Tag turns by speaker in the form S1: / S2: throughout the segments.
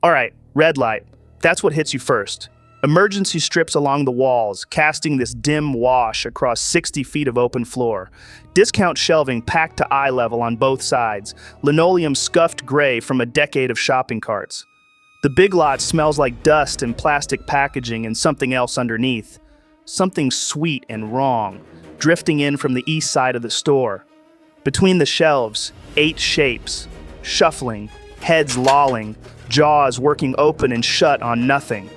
S1: All right, red light. That's what hits you first. Emergency strips along the walls, casting this dim wash across 60 feet of open floor. Discount shelving packed to eye level on both sides, linoleum scuffed gray from a decade of shopping carts. The big lot smells like dust and plastic packaging and something else underneath. Something sweet and wrong, drifting in from the east side of the store. Between the shelves, 8 shapes, shuffling, heads lolling, jaws working open and shut on nothing.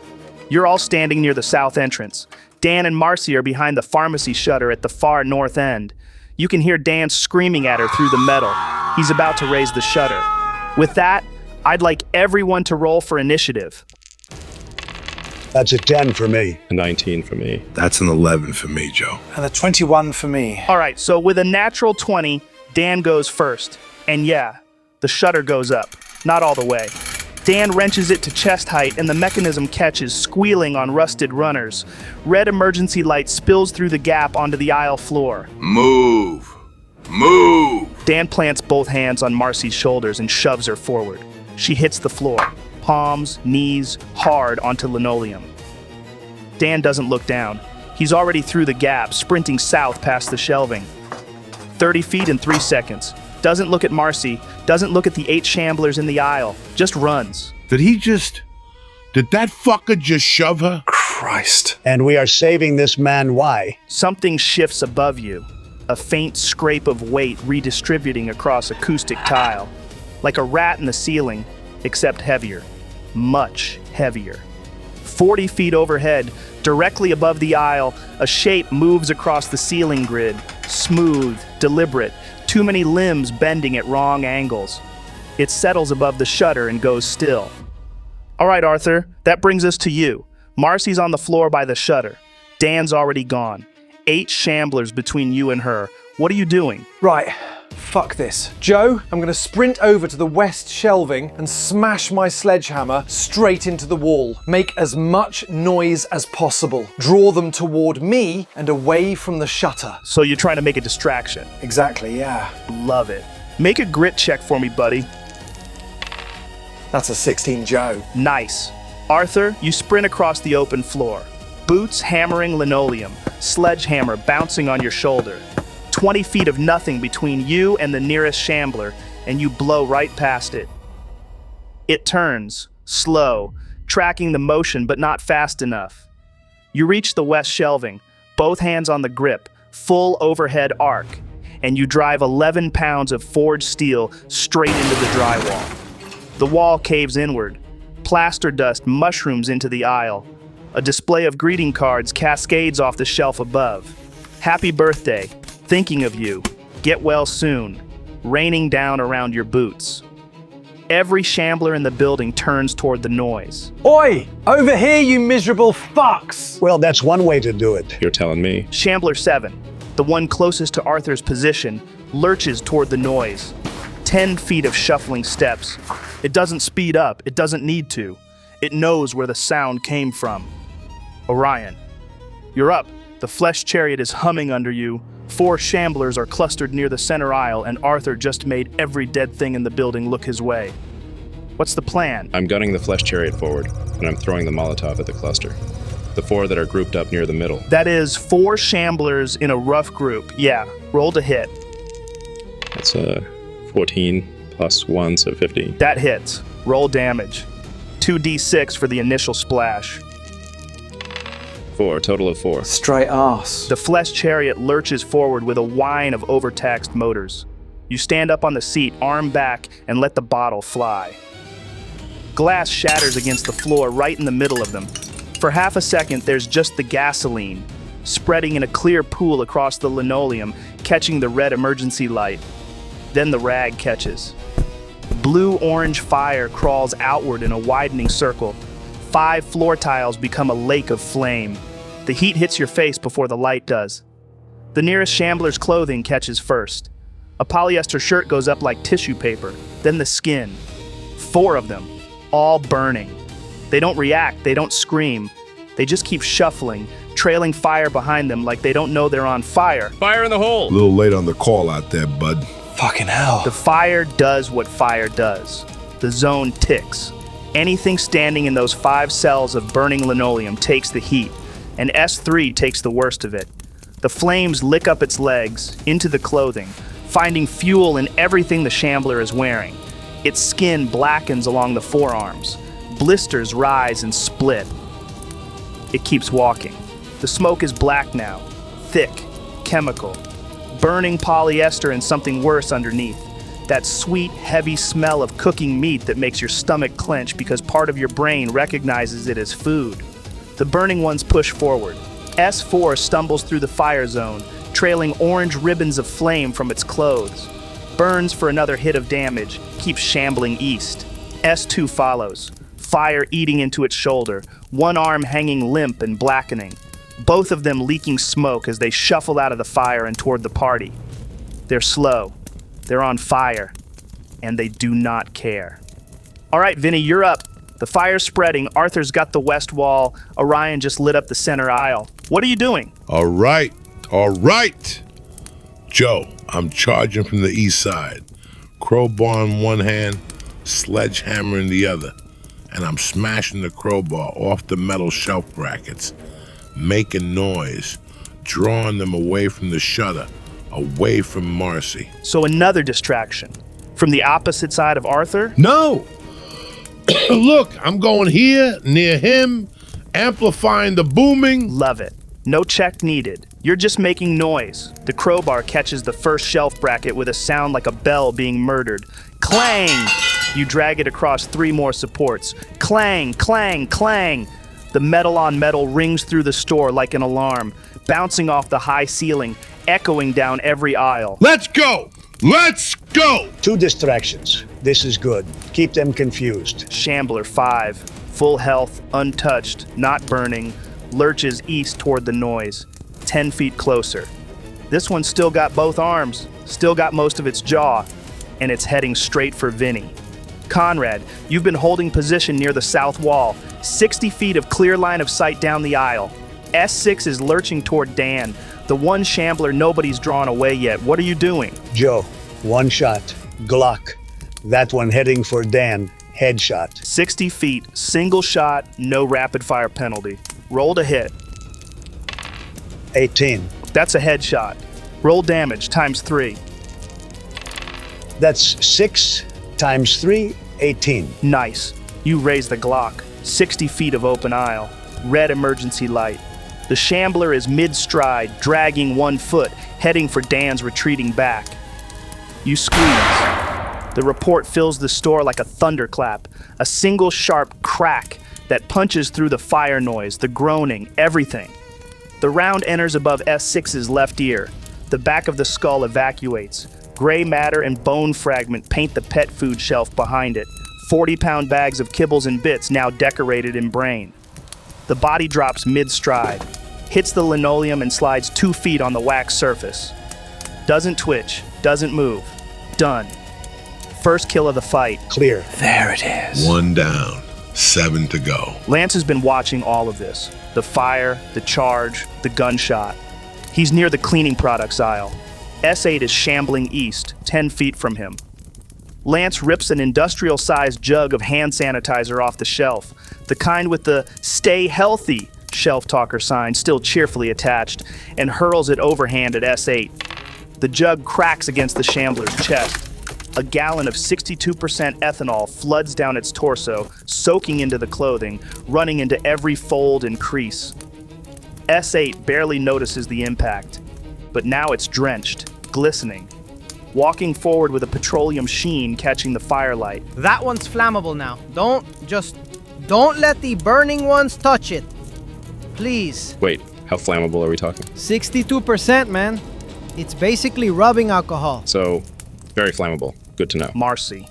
S1: You're all standing near the south entrance. Dan and Marcy are behind the pharmacy shutter at the far north end. You can hear Dan screaming at her through the metal. He's about to raise the shutter. With that, I'd like everyone to roll for initiative.
S2: That's a 10 for me.
S3: A 19 for me.
S4: That's an 11 for me, Joe.
S5: And a 21 for me.
S1: All right, so with a natural 20, Dan goes first. And yeah, the shutter goes up. Not all the way. Dan wrenches it to chest height and the mechanism catches, squealing on rusted runners. Red emergency light spills through the gap onto the aisle floor.
S4: Move! Move!
S1: Dan plants both hands on Marcy's shoulders and shoves her forward. She hits the floor, palms, knees, hard onto linoleum. Dan doesn't look down. He's already through the gap, sprinting south past the shelving. 30 feet in 3 seconds. Doesn't look at Marcy, doesn't look at the 8 shamblers in the aisle, just runs.
S4: Did that fucker just shove her?
S5: Christ.
S2: And we are saving this man. Why?
S1: Something shifts above you, a faint scrape of weight redistributing across acoustic tile. Like a rat in the ceiling, except heavier. Much heavier. 40 feet overhead, directly above the aisle, a shape moves across the ceiling grid. Smooth, deliberate, too many limbs bending at wrong angles. It settles above the shutter and goes still. All right, Arthur, that brings us to you. Marcy's on the floor by the shutter. Dan's already gone. 8 shamblers between you and her. What are you doing?
S5: Right, fuck this. Joe, I'm gonna sprint over to the west shelving and smash my sledgehammer straight into the wall. Make as much noise as possible. Draw them toward me and away from the shutter.
S1: So you're trying to make a distraction.
S5: Exactly, yeah.
S1: Love it. Make a grit check for me, buddy.
S5: That's a 16, Joe.
S1: Nice. Arthur, you sprint across the open floor. Boots hammering linoleum, sledgehammer bouncing on your shoulder. 20 feet of nothing between you and the nearest shambler, and you blow right past it. It turns, slow, tracking the motion but not fast enough. You reach the west shelving, both hands on the grip, full overhead arc, and you drive 11 pounds of forged steel straight into the drywall. The wall caves inward. Plaster dust mushrooms into the aisle. A display of greeting cards cascades off the shelf above. Happy birthday. Thinking of you. Get well soon. Raining down around your boots. Every shambler in the building turns toward the noise.
S5: Oi! Over here, you miserable fucks!
S2: Well, that's one way to do it.
S3: You're telling me.
S1: Shambler 7, the one closest to Arthur's position, lurches toward the noise. 10 feet of shuffling steps. It doesn't speed up. It doesn't need to. It knows where the sound came from. Orion. You're up. The flesh chariot is humming under you. 4 shamblers are clustered near the center aisle, and Arthur just made every dead thing in the building look his way. What's the plan?
S3: I'm gunning the flesh chariot forward, and I'm throwing the Molotov at the cluster. The 4 that are grouped up near the middle.
S1: That is 4 shamblers in a rough group. Yeah, roll to hit.
S3: That's 14 plus 1, so 15.
S1: That hits. Roll damage. 2d6 for the initial splash.
S3: 4, total of 4.
S5: Straight ass.
S1: The flesh chariot lurches forward with a whine of overtaxed motors. You stand up on the seat, arm back, and let the bottle fly. Glass shatters against the floor right in the middle of them. For half a second, there's just the gasoline, spreading in a clear pool across the linoleum, catching the red emergency light. Then the rag catches. Blue-orange fire crawls outward in a widening circle. 5 floor tiles become a lake of flame. The heat hits your face before the light does. The nearest shambler's clothing catches first. A polyester shirt goes up like tissue paper, then the skin. 4 of them, all burning. They don't react, they don't scream. They just keep shuffling, trailing fire behind them like they don't know they're on fire.
S3: Fire in the hole!
S4: A little late on the call out there, bud.
S5: Fucking hell.
S1: The fire does what fire does. The zone ticks. Anything standing in those 5 cells of burning linoleum takes the heat, and S3 takes the worst of it. The flames lick up its legs, into the clothing, finding fuel in everything the shambler is wearing. Its skin blackens along the forearms. Blisters rise and split. It keeps walking. The smoke is black now, thick, chemical, burning polyester and something worse underneath. That sweet, heavy smell of cooking meat that makes your stomach clench because part of your brain recognizes it as food. The burning ones push forward. S4 stumbles through the fire zone, trailing orange ribbons of flame from its clothes. Burns for another hit of damage, keeps shambling east. S2 follows, fire eating into its shoulder, one arm hanging limp and blackening. Both of them leaking smoke as they shuffle out of the fire and toward the party. They're slow. They're on fire, and they do not care. All right, Vinnie, you're up. The fire's spreading. Arthur's got the west wall. Orion just lit up the center aisle. What are you doing?
S4: All right. Joe, I'm charging from the east side. Crowbar in one hand, sledgehammer in the other. And I'm smashing the crowbar off the metal shelf brackets, making noise, drawing them away from the shutter, away from Marcy.
S1: So another distraction. From the opposite side of Arthur?
S4: No! Look, I'm going here, near him, amplifying the booming.
S1: Love it. No check needed. You're just making noise. The crowbar catches the first shelf bracket with a sound like a bell being murdered. Clang! You drag it across 3 more supports. Clang, clang, clang! The metal on metal rings through the store like an alarm, bouncing off the high ceiling, echoing down every aisle.
S4: Let's go!
S2: 2 distractions. This is good. Keep them confused.
S1: Shambler 5, full health, untouched, not burning, lurches east toward the noise, 10 feet closer. This one's still got both arms, still got most of its jaw, and it's heading straight for Vinnie. Conrad, you've been holding position near the south wall, 60 feet of clear line of sight down the aisle. S6 is lurching toward Dan, the one shambler nobody's drawn away yet. What are you doing?
S2: Joe, 1 shot. Glock. That one heading for Dan. Headshot.
S1: 60 feet, single shot, no rapid fire penalty. Roll to hit.
S2: 18.
S1: That's a headshot. Roll damage times 3.
S2: That's 6 times 3, 18.
S1: Nice. You raise the Glock. 60 feet of open aisle. Red emergency light. The shambler is mid-stride, dragging 1 foot, heading for Dan's retreating back. You squeeze. The report fills the store like a thunderclap, a single sharp crack that punches through the fire noise, the groaning, everything. The round enters above S6's left ear. The back of the skull evacuates. Gray matter and bone fragment paint the pet food shelf behind it. 40-pound bags of kibbles and bits now decorated in brain. The body drops mid-stride, hits the linoleum and slides 2 feet on the wax surface. Doesn't twitch, doesn't move. Done. First kill of the fight.
S2: Clear.
S1: There it is.
S4: 1 down, 7 to go.
S1: Lance has been watching all of this. The fire, the charge, the gunshot. He's near the cleaning products aisle. S8 is shambling east, 10 feet from him. Lance rips an industrial-sized jug of hand sanitizer off the shelf, the kind with the "Stay Healthy" shelf talker sign still cheerfully attached, and hurls it overhand at S8. The jug cracks against the shambler's chest. A gallon of 62% ethanol floods down its torso, soaking into the clothing, running into every fold and crease. S8 barely notices the impact, but now it's drenched, glistening, walking forward with a petroleum sheen catching the firelight.
S6: That one's flammable now. Don't let the burning ones touch it. Please.
S3: Wait, how flammable are we talking?
S6: 62%, man. It's basically rubbing alcohol.
S3: So, very flammable. Good to know.
S1: Marcy,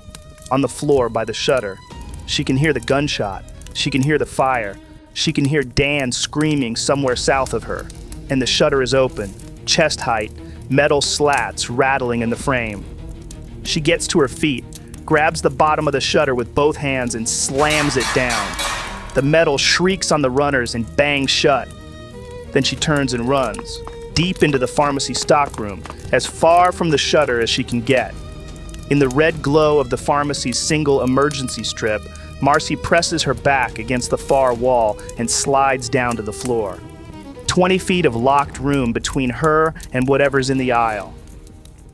S1: on the floor by the shutter. She can hear the gunshot. She can hear the fire. She can hear Dan screaming somewhere south of her. And the shutter is open, chest height, metal slats rattling in the frame. She gets to her feet, grabs the bottom of the shutter with both hands and slams it down. The metal shrieks on the runners and bangs shut. Then she turns and runs, deep into the pharmacy stockroom, as far from the shutter as she can get. In the red glow of the pharmacy's single emergency strip, Marcy presses her back against the far wall and slides down to the floor. 20 feet of locked room between her and whatever's in the aisle.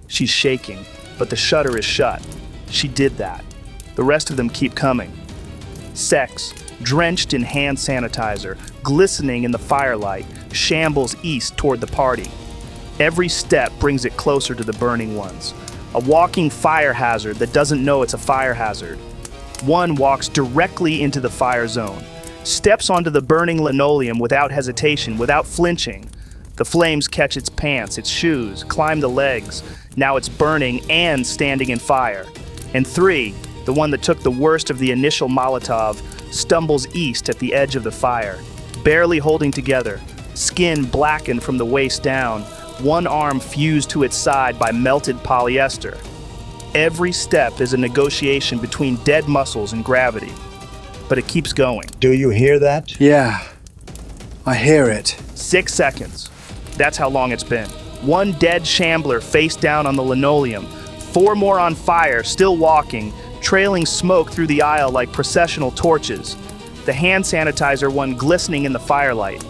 S1: She's shaking, but the shutter is shut. She did that. The rest of them keep coming. Sex, drenched in hand sanitizer, glistening in the firelight, shambles east toward the party. Every step brings it closer to the burning ones. A walking fire hazard that doesn't know it's a fire hazard. One walks directly into the fire zone, steps onto the burning linoleum without hesitation, without flinching. The flames catch its pants, its shoes, climb the legs. Now it's burning and standing in fire. And 3, the one that took the worst of the initial Molotov, stumbles east at the edge of the fire, barely holding together, skin blackened from the waist down, one arm fused to its side by melted polyester. Every step is a negotiation between dead muscles and gravity. But it keeps going.
S2: Do you hear that?
S5: Yeah, I hear it.
S1: 6 seconds. That's how long it's been. One dead shambler face down on the linoleum. 4 more on fire, still walking, trailing smoke through the aisle like processional torches. The hand sanitizer one glistening in the firelight.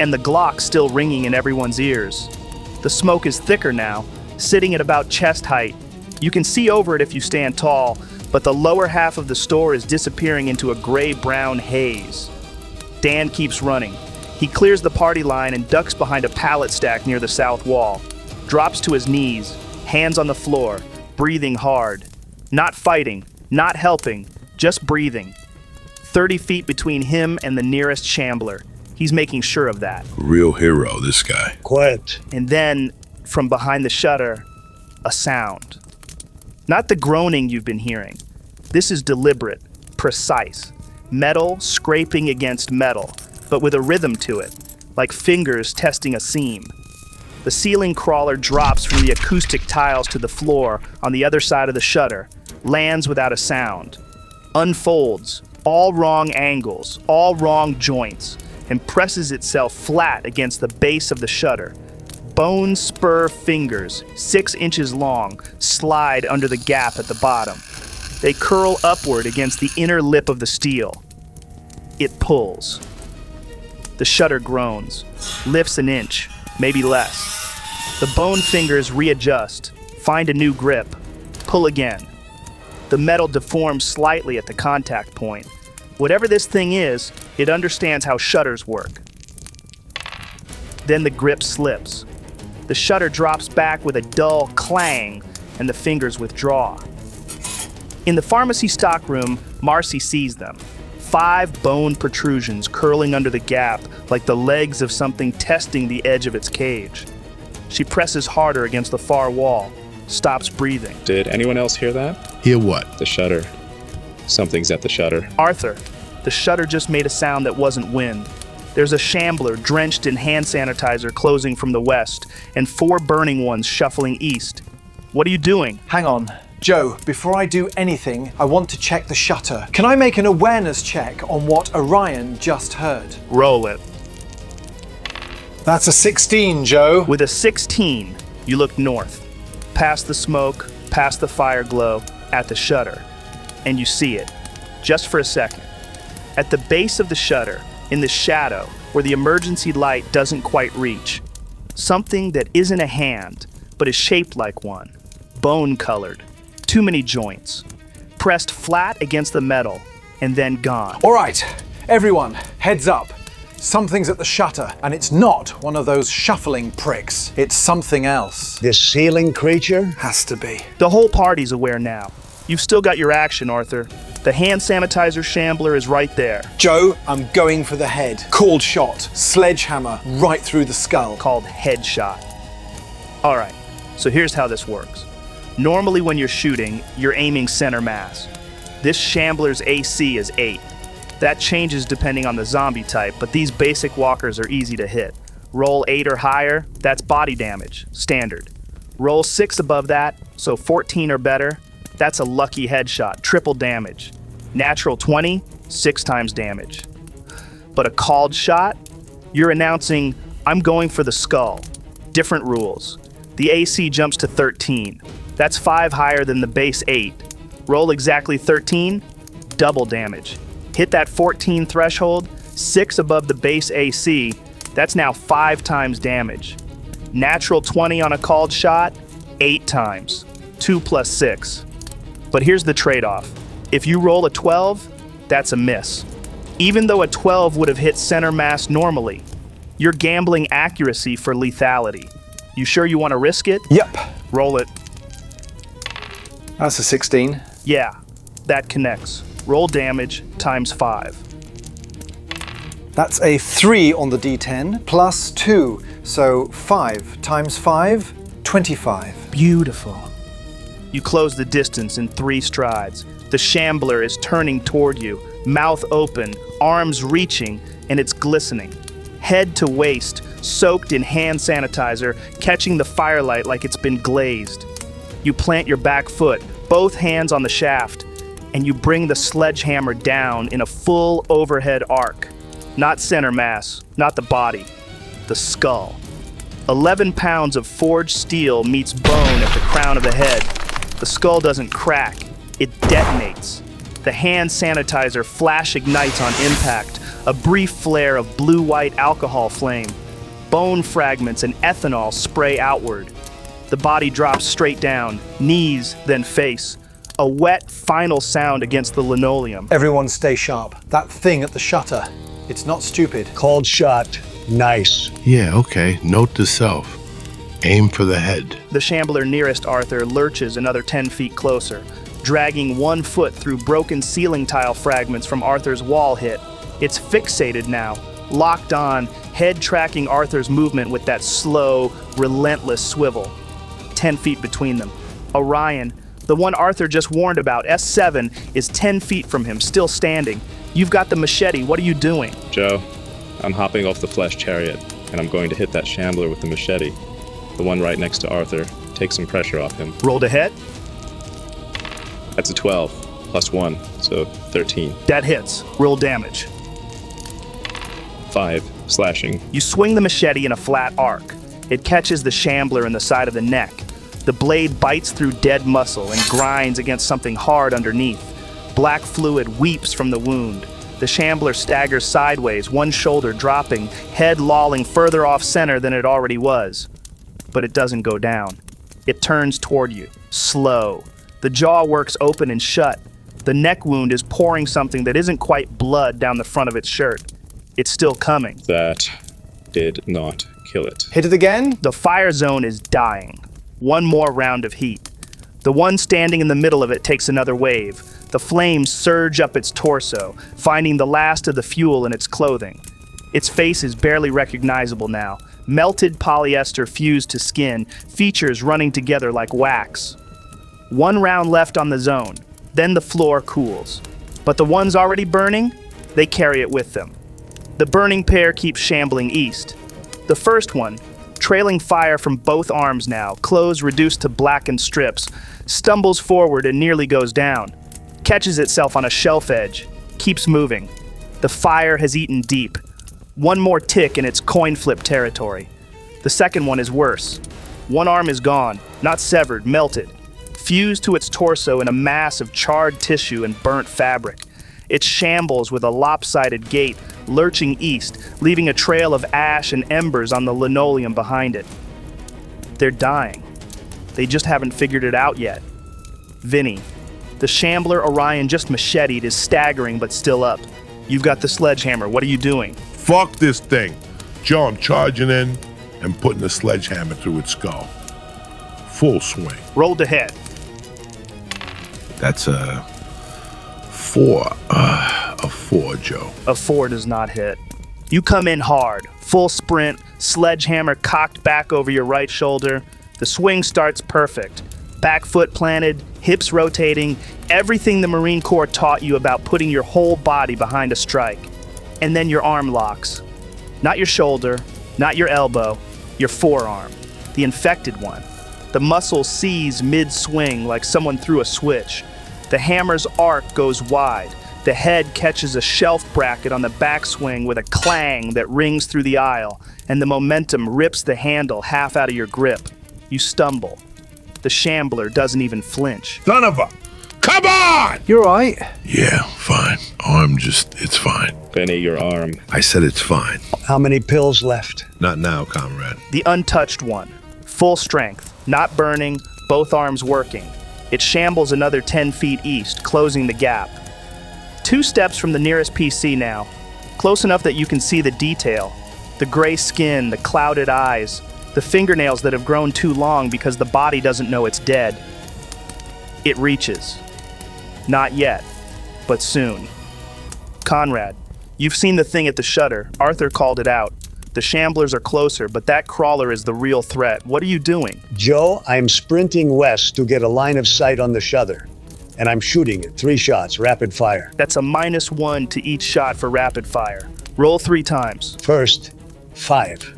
S1: And the Glock still ringing in everyone's ears. The smoke is thicker now, sitting at about chest height. You can see over it if you stand tall, but the lower half of the store is disappearing into a gray-brown haze. Dan keeps running. He clears the party line and ducks behind a pallet stack near the south wall. Drops to his knees, hands on the floor, breathing hard. Not fighting, not helping, just breathing. 30 feet between him and the nearest shambler. He's making sure of that.
S4: Real hero, this guy.
S2: Quiet.
S1: And then, from behind the shutter, a sound. Not the groaning you've been hearing. This is deliberate, precise. Metal scraping against metal, but with a rhythm to it, like fingers testing a seam. The ceiling crawler drops from the acoustic tiles to the floor on the other side of the shutter, lands without a sound, unfolds, all wrong angles, all wrong joints, and presses itself flat against the base of the shutter. Bone spur fingers, 6 inches long, slide under the gap at the bottom. They curl upward against the inner lip of the steel. It pulls. The shutter groans, lifts an inch, maybe less. The bone fingers readjust, find a new grip, pull again. The metal deforms slightly at the contact point. Whatever this thing is, it understands how shutters work. Then the grip slips. The shutter drops back with a dull clang, and the fingers withdraw. In the pharmacy stockroom, Marcy sees them. 5 bone protrusions curling under the gap like the legs of something testing the edge of its cage. She presses harder against the far wall, stops breathing.
S3: Did anyone else hear that?
S4: Hear what?
S3: The shutter. Something's at the shutter.
S1: Arthur, the shutter just made a sound that wasn't wind. There's a shambler drenched in hand sanitizer closing from the west, and 4 burning ones shuffling east. What are you doing?
S5: Hang on. Joe, before I do anything, I want to check the shutter. Can I make an awareness check on what Orion just heard?
S1: Roll it.
S5: That's a 16, Joe.
S1: With a 16, you look north, past the smoke, past the fire glow, at the shutter, and you see it, just for a second. At the base of the shutter, in the shadow, where the emergency light doesn't quite reach, something that isn't a hand, but is shaped like one, bone-colored, too many joints, pressed flat against the metal, and then gone.
S5: All right, everyone, heads up. Something's at the shutter, and it's not one of those shuffling pricks. It's something else.
S2: This ceiling creature?
S5: Has to be.
S1: The whole party's aware now. You've still got your action, Arthur. The hand sanitizer shambler is right there.
S5: Joe, I'm going for the head. Called shot. Sledgehammer right through the skull.
S1: Called headshot. All right, so here's how this works. Normally when you're shooting, you're aiming center mass. This shambler's AC is 8. That changes depending on the zombie type, but these basic walkers are easy to hit. Roll 8 or higher, that's body damage, standard. Roll 6 above that, so 14 or better, that's a lucky headshot, triple damage. Natural 20, 6 times damage. But a called shot, you're announcing, I'm going for the skull. Different rules. The AC jumps to 13. That's 5 higher than the base 8. Roll exactly 13, double damage. Hit that 14 threshold, 6 above the base AC, that's now 5 times damage. Natural 20 on a called shot, 8 times. 2 plus 6. But here's the trade-off. If you roll a 12, that's a miss. Even though a 12 would have hit center mass normally, you're gambling accuracy for lethality. You sure you want to risk it?
S5: Yep.
S1: Roll it.
S5: That's a 16.
S1: Yeah, that connects. Roll damage times 5.
S5: That's a 3 on the D10 plus 2. So 5 times 5, 25.
S1: Beautiful. You close the distance in 3 strides. The shambler is turning toward you, mouth open, arms reaching, and it's glistening. Head to waist, soaked in hand sanitizer, catching the firelight like it's been glazed. You plant your back foot, both hands on the shaft, and you bring the sledgehammer down in a full overhead arc. Not center mass, not the body, the skull. 11 pounds of forged steel meets bone at the crown of the head. The skull doesn't crack, it detonates. The hand sanitizer flash ignites on impact, a brief flare of blue-white alcohol flame. Bone fragments and ethanol spray outward. The body drops straight down, knees, then face. A wet, final sound against the linoleum.
S5: Everyone stay sharp. That thing at the shutter, it's not stupid.
S2: Called shot. Nice.
S4: Yeah, okay. Note to self. Aim for the head.
S1: The shambler nearest Arthur lurches another 10 feet closer, dragging 1 foot through broken ceiling tile fragments from Arthur's wall hit. It's fixated now, locked on, head tracking Arthur's movement with that slow, relentless swivel. 10 feet between them. Orion, the one Arthur just warned about, S7, is 10 feet from him, still standing. You've got the machete, what are you doing?
S3: Joe, I'm hopping off the flesh chariot, and I'm going to hit that shambler with the machete. The one right next to Arthur. Take some pressure off him.
S1: Rolled ahead?
S3: That's a 12, plus 1, so 13.
S1: That hits. Roll damage.
S3: 5, slashing.
S1: You swing the machete in a flat arc. It catches the shambler in the side of the neck. The blade bites through dead muscle and grinds against something hard underneath. Black fluid weeps from the wound. The shambler staggers sideways, one shoulder dropping, head lolling further off center than it already was. But it doesn't go down. It turns toward you, slow. The jaw works open and shut. The neck wound is pouring something that isn't quite blood down the front of its shirt. It's still coming.
S3: That did not kill it.
S5: Hit it again?
S1: The fire zone is dying. One more round of heat. The one standing in the middle of it takes another wave. The flames surge up its torso, finding the last of the fuel in its clothing. Its face is barely recognizable now. Melted polyester fused to skin, features running together like wax. 1 round left on the zone, then the floor cools. But the ones already burning, they carry it with them. The burning pair keeps shambling east. The first one, trailing fire from both arms now, clothes reduced to blackened strips, stumbles forward and nearly goes down. Catches itself on a shelf edge, keeps moving. The fire has eaten deep. 1 more tick in its coin flip territory. The second one is worse. 1 arm is gone, not severed, melted. Fused to its torso in a mass of charred tissue and burnt fabric. It shambles with a lopsided gait, lurching east, leaving a trail of ash and embers on the linoleum behind it. They're dying. They just haven't figured it out yet. Vinnie, the shambler Orion just macheted, is staggering but still up. You've got the sledgehammer. What are you doing?
S4: Fuck this thing. Joe, I'm charging in and putting the sledgehammer through its skull. Full swing.
S1: Rolled ahead.
S4: That's a 4. A 4, Joe.
S1: A 4 does not hit. You come in hard, full sprint, sledgehammer cocked back over your right shoulder. The swing starts perfect. Back foot planted, hips rotating, everything the Marine Corps taught you about putting your whole body behind a strike. And then your arm locks. Not your shoulder, not your elbow, your forearm, the infected one. The muscle seize mid-swing like someone threw a switch. The hammer's arc goes wide. The head catches a shelf bracket on the backswing with a clang that rings through the aisle, and the momentum rips the handle half out of your grip. You stumble. The shambler doesn't even flinch.
S4: Son of a... Come on!
S5: You're right.
S4: Yeah, fine. It's fine.
S3: Vinnie, your arm.
S4: I said it's fine.
S2: How many pills left?
S4: Not now, comrade.
S1: The untouched one. Full strength, not burning, both arms working. It shambles another 10 feet east, closing the gap. 2 steps from the nearest PC now. Close enough that you can see the detail. The gray skin, the clouded eyes, the fingernails that have grown too long because the body doesn't know it's dead. It reaches. Not yet, but soon. Conrad, you've seen the thing at the shutter. Arthur called it out. The shamblers are closer, but that crawler is the real threat. What are you doing?
S2: Joe, I'm sprinting west to get a line of sight on the shutter. And I'm shooting it. 3 shots, rapid fire.
S1: That's a -1 to each shot for rapid fire. Roll 3 times.
S2: First, 5.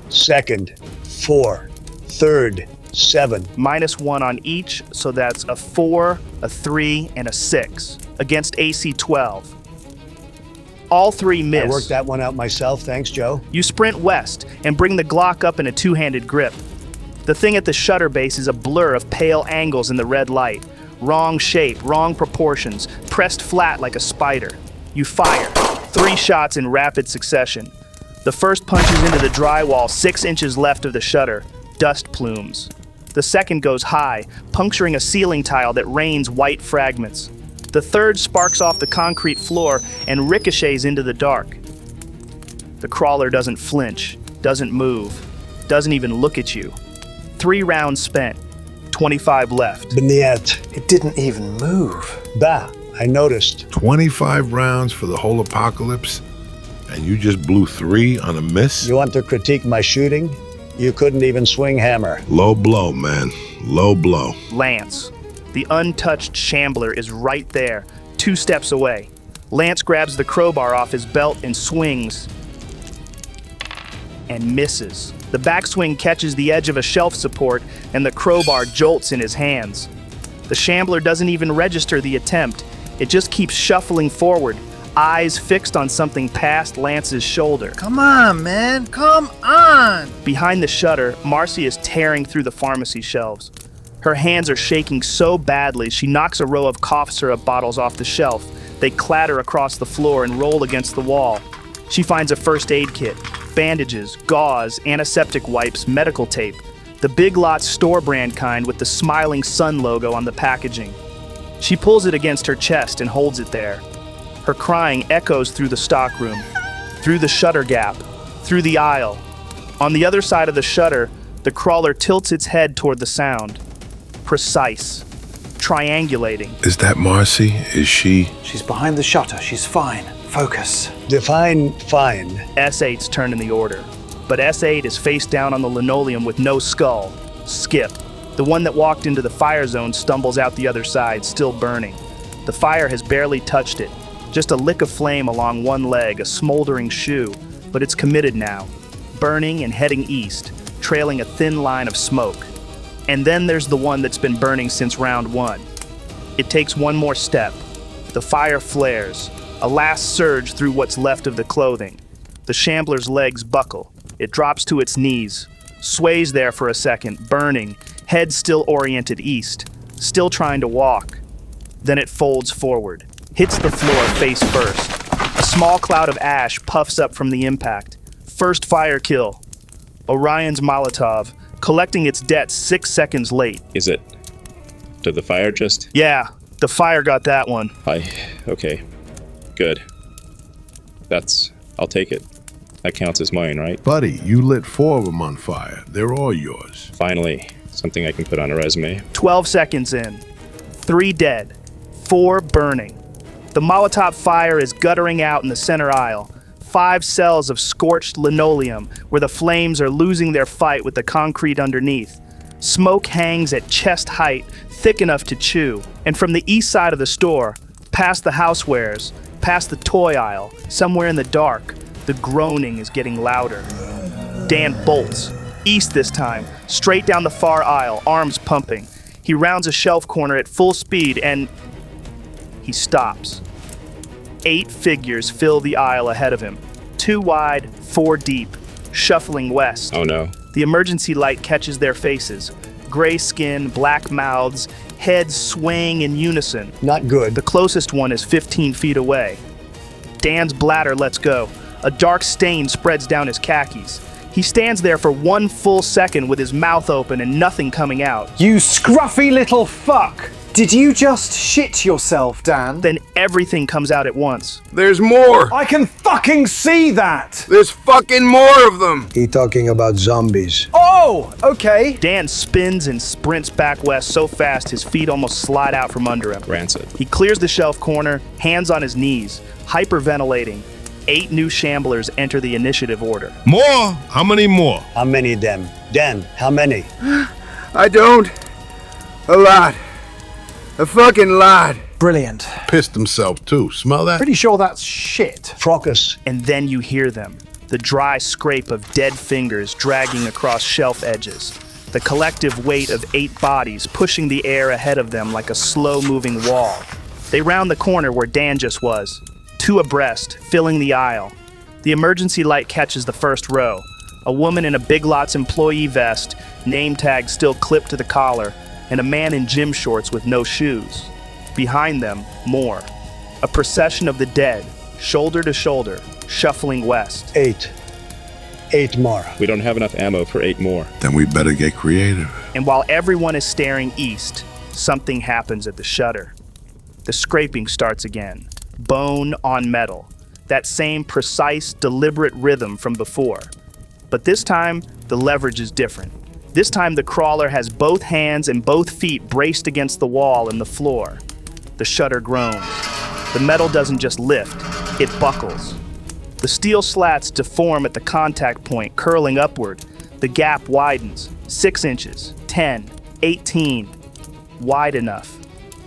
S2: Second, 4. Third, 7.
S1: -1 on each, so that's a 4, a 3, and a 6 against AC 12. All 3 miss.
S2: I worked that one out myself, thanks, Joe.
S1: You sprint west and bring the Glock up in a 2-handed grip. The thing at the shutter base is a blur of pale angles in the red light. Wrong shape, wrong proportions, pressed flat like a spider. You fire. 3 shots in rapid succession. The first punches into the drywall 6 inches left of the shutter. Dust plumes. The second goes high, puncturing a ceiling tile that rains white fragments. The third sparks off the concrete floor and ricochets into the dark. The crawler doesn't flinch, doesn't move, doesn't even look at you. 3 rounds spent, 25 left.
S2: Beneath.
S5: It didn't even move.
S2: Bah, I noticed.
S4: 25 rounds for the whole apocalypse, and you just blew 3 on a miss?
S2: You want to critique my shooting? You couldn't even swing hammer.
S4: Low blow, man. Low blow.
S1: Lance. The untouched shambler is right there, 2 steps away. Lance grabs the crowbar off his belt and swings. And misses. The backswing catches the edge of a shelf support, and the crowbar jolts in his hands. The shambler doesn't even register the attempt. It just keeps shuffling forward, eyes fixed on something past Lance's shoulder.
S6: Come on, man. Come on.
S1: Behind the shutter, Marcy is tearing through the pharmacy shelves. Her hands are shaking so badly, she knocks a row of cough syrup bottles off the shelf. They clatter across the floor and roll against the wall. She finds a first aid kit, bandages, gauze, antiseptic wipes, medical tape. The Big Lots store brand kind with the smiling sun logo on the packaging. She pulls it against her chest and holds it there. Her crying echoes through the stockroom, through the shutter gap, through the aisle. On the other side of the shutter, the crawler tilts its head toward the sound. Precise. Triangulating.
S4: Is that Marcy? Is she?
S5: She's behind the shutter. She's fine. Focus.
S2: Define fine.
S1: S8's turn in the order. But S8 is face down on the linoleum with no skull. Skip. The one that walked into the fire zone stumbles out the other side, still burning. The fire has barely touched it. Just a lick of flame along one leg, a smoldering shoe. But it's committed now. Burning and heading east, trailing a thin line of smoke. And then there's the one that's been burning since round 1. It takes one more step. The fire flares, a last surge through what's left of the clothing. The shambler's legs buckle. It drops to its knees, sways there for a second, burning, head still oriented east, still trying to walk. Then it folds forward, hits the floor face first. A small cloud of ash puffs up from the impact. First fire kill. Orion's Molotov, collecting its debt 6 seconds late.
S3: Is it? Did the fire just?
S1: Yeah, the fire got that one.
S3: Okay. Good. I'll take it. That counts as mine, right?
S4: Buddy, you lit 4 of them on fire. They're all yours.
S3: Finally, something I can put on a resume.
S1: 12 seconds in. 3 dead. 4 burning. The Molotov fire is guttering out in the center aisle. 5 cells of scorched linoleum where the flames are losing their fight with the concrete underneath. Smoke hangs at chest height, thick enough to chew. And from the east side of the store, past the housewares, past the toy aisle, somewhere in the dark, the groaning is getting louder. Dan bolts. East this time, straight down the far aisle, arms pumping. He rounds a shelf corner at full speed and he stops. 8 figures fill the aisle ahead of him. 2 wide, 4 deep, shuffling west.
S3: Oh no.
S1: The emergency light catches their faces. Gray skin, black mouths, heads swaying in unison.
S2: Not good.
S1: The closest one is 15 feet away. Dan's bladder lets go. A dark stain spreads down his khakis. He stands there for 1 full second with his mouth open and nothing coming out.
S5: You scruffy little fuck! Did you just shit yourself, Dan?
S1: Then everything comes out at once.
S7: There's more!
S5: I can fucking see that!
S7: There's fucking more of them!
S2: He talking about zombies.
S5: Oh, okay.
S1: Dan spins and sprints back west so fast his feet almost slide out from under him.
S3: Rancid.
S1: He clears the shelf corner, hands on his knees, hyperventilating. 8 new shamblers enter the initiative order.
S4: More? How many more?
S2: How many them? Dan, how many?
S7: I don't. A lot. A fucking lot.
S5: Brilliant.
S4: Pissed himself too. Smell that?
S5: Pretty sure that's shit.
S2: Frocus.
S1: And then you hear them, the dry scrape of dead fingers dragging across shelf edges, the collective weight of 8 bodies pushing the air ahead of them like a slow-moving wall. They round the corner where Dan just was, 2 abreast, filling the aisle. The emergency light catches the first row. A woman in a Big Lots employee vest, name tag still clipped to the collar, and a man in gym shorts with no shoes. Behind them, more. A procession of the dead, shoulder to shoulder, shuffling west.
S2: 8. 8 more.
S3: We don't have enough ammo for 8 more.
S4: Then we better get creative.
S1: And while everyone is staring east, something happens at the shutter. The scraping starts again. Bone on metal. That same precise, deliberate rhythm from before. But this time, the leverage is different. This time the crawler has both hands and both feet braced against the wall and the floor. The shutter groans. The metal doesn't just lift, it buckles. The steel slats deform at the contact point, curling upward. The gap widens, 6 inches, 10, 18, wide enough.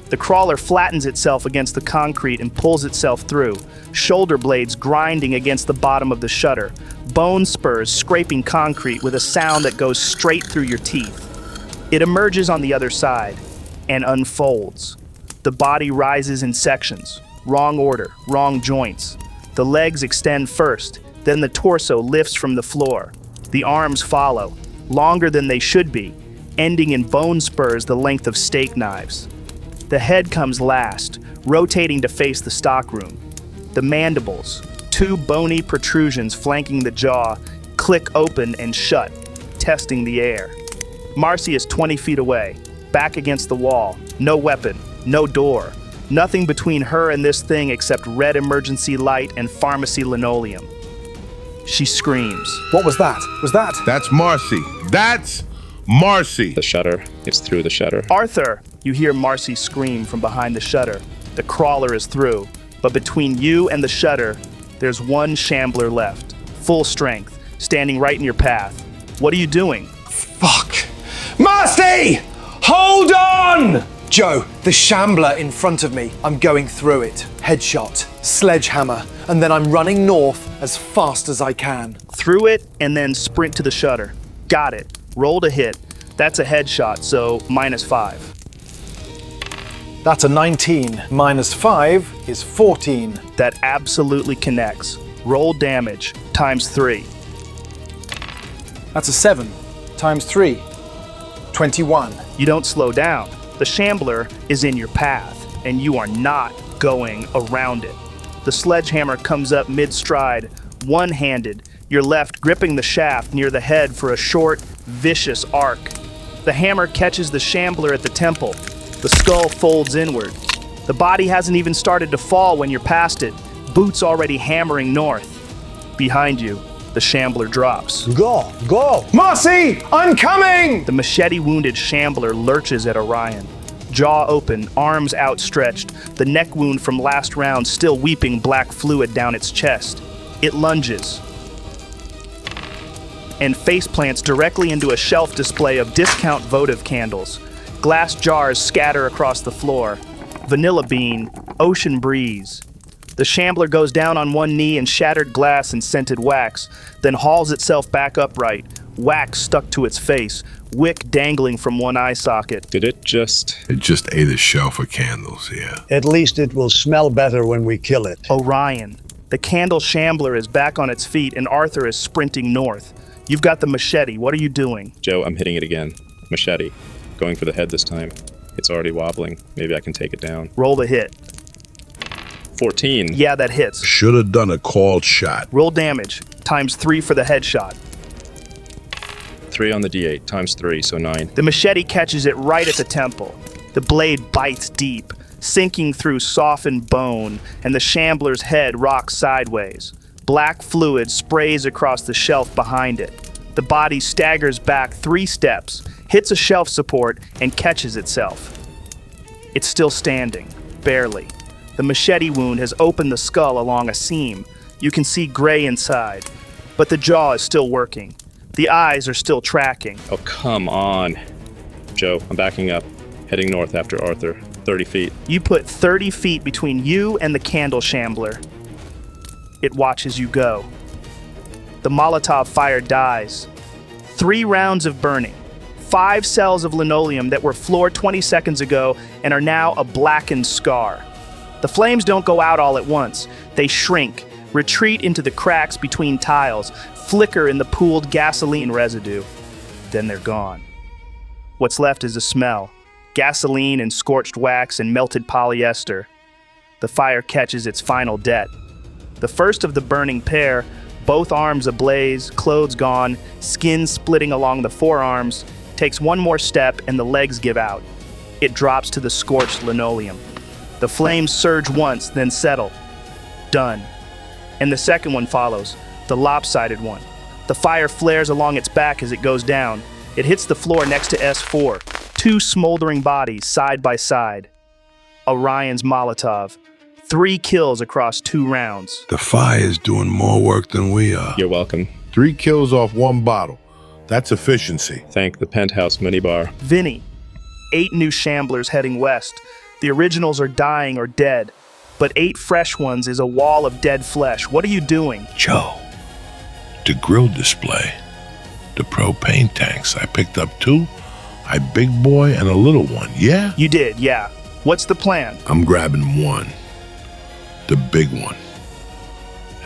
S1: The crawler flattens itself against the concrete and pulls itself through, shoulder blades grinding against the bottom of the shutter, bone spurs scraping concrete with a sound that goes straight through your teeth. It emerges on the other side and unfolds. The body rises in sections, wrong order, wrong joints. The legs extend first, then the torso lifts from the floor. The arms follow, longer than they should be, ending in bone spurs the length of steak knives. The head comes last, rotating to face the stockroom. The mandibles, 2 bony protrusions flanking the jaw, click open and shut, testing the air. Marcy is 20 feet away, back against the wall, no weapon, no door, nothing between her and this thing except red emergency light and pharmacy linoleum. She screams.
S5: What was that? Was that?
S4: That's Marcy. That's Marcy.
S3: The shutter. It's through the shutter.
S1: Arthur! You hear Marcy scream from behind the shutter. The crawler is through, but between you and the shutter, there's 1 shambler left, full strength, standing right in your path. What are you doing?
S5: Fuck. Marcy! Hold on! Joe, the shambler in front of me. I'm going through it. Headshot, sledgehammer, and then I'm running north as fast as I can.
S1: Through it and then sprint to the shutter. Got it. Roll to hit. That's a headshot, so -5.
S5: That's a 19. -5 is 14.
S1: That absolutely connects. Roll damage ×3.
S5: That's a 7 times 3. 21.
S1: You don't slow down. The shambler is in your path, and you are not going around it. The sledgehammer comes up mid-stride, one-handed, your left gripping the shaft near the head for a short, vicious arc. The hammer catches the shambler at the temple. The skull folds inward. The body hasn't even started to fall when you're past it, boots already hammering north. Behind you, the shambler drops.
S2: Go, go!
S5: Marcy, I'm coming!
S1: The machete-wounded shambler lurches at Orion. Jaw open, arms outstretched, the neck wound from last round still weeping black fluid down its chest. It lunges and face plants directly into a shelf display of discount votive candles. Glass jars scatter across the floor. Vanilla bean, ocean breeze. The shambler goes down on one knee in shattered glass and scented wax, then hauls itself back upright, wax stuck to its face, wick dangling from one eye socket.
S3: Did it just...
S4: It just ate a shelf of candles, yeah.
S2: At least it will smell better when we kill it.
S1: Orion. The candle shambler is back on its feet and Arthur is sprinting north. You've got the machete. What are you doing?
S3: Joe, I'm hitting it again. Machete. Going for the head this time. It's already wobbling. Maybe I can take it down.
S1: Roll the hit.
S3: 14.
S1: Yeah, that hits.
S4: Should have done a called shot.
S1: Roll damage, ×3 for the headshot.
S3: 3 on the D8, ×3, so 9.
S1: The machete catches it right at the temple. The blade bites deep, sinking through softened bone, and the shambler's head rocks sideways. Black fluid sprays across the shelf behind it. The body staggers back 3 steps, hits a shelf support, and catches itself. It's still standing, barely. The machete wound has opened the skull along a seam. You can see gray inside, but the jaw is still working. The eyes are still tracking.
S3: Oh, come on. Joe, I'm backing up, heading north after Arthur. 30 feet.
S1: You put 30 feet between you and the candle shambler. It watches you go. The Molotov fire dies. 3 rounds of burning. 5 cells of linoleum that were floored 20 seconds ago and are now a blackened scar. The flames don't go out all at once. They shrink, retreat into the cracks between tiles, flicker in the pooled gasoline residue. Then they're gone. What's left is a smell. Gasoline and scorched wax and melted polyester. The fire catches its final debt. The first of the burning pair, both arms ablaze, clothes gone, skin splitting along the forearms, takes one more step and the legs give out. It drops to the scorched linoleum. The flames surge once, then settle. Done. And the second one follows, the lopsided one. The fire flares along its back as it goes down. It hits the floor next to S4, 2 smoldering bodies side by side. Orion's Molotov. 3 kills across 2 rounds.
S4: The fire's doing more work than we are.
S3: You're welcome.
S4: 3 kills off 1 bottle. That's efficiency.
S3: Thank the penthouse minibar.
S1: Vinnie. 8 new shamblers heading west. The originals are dying or dead, but 8 fresh ones is a wall of dead flesh. What are you doing?
S4: Joe, the grill display, the propane tanks. I picked up 2, a big boy and a little one, yeah?
S1: You did, yeah. What's the plan?
S4: I'm grabbing 1, the big one,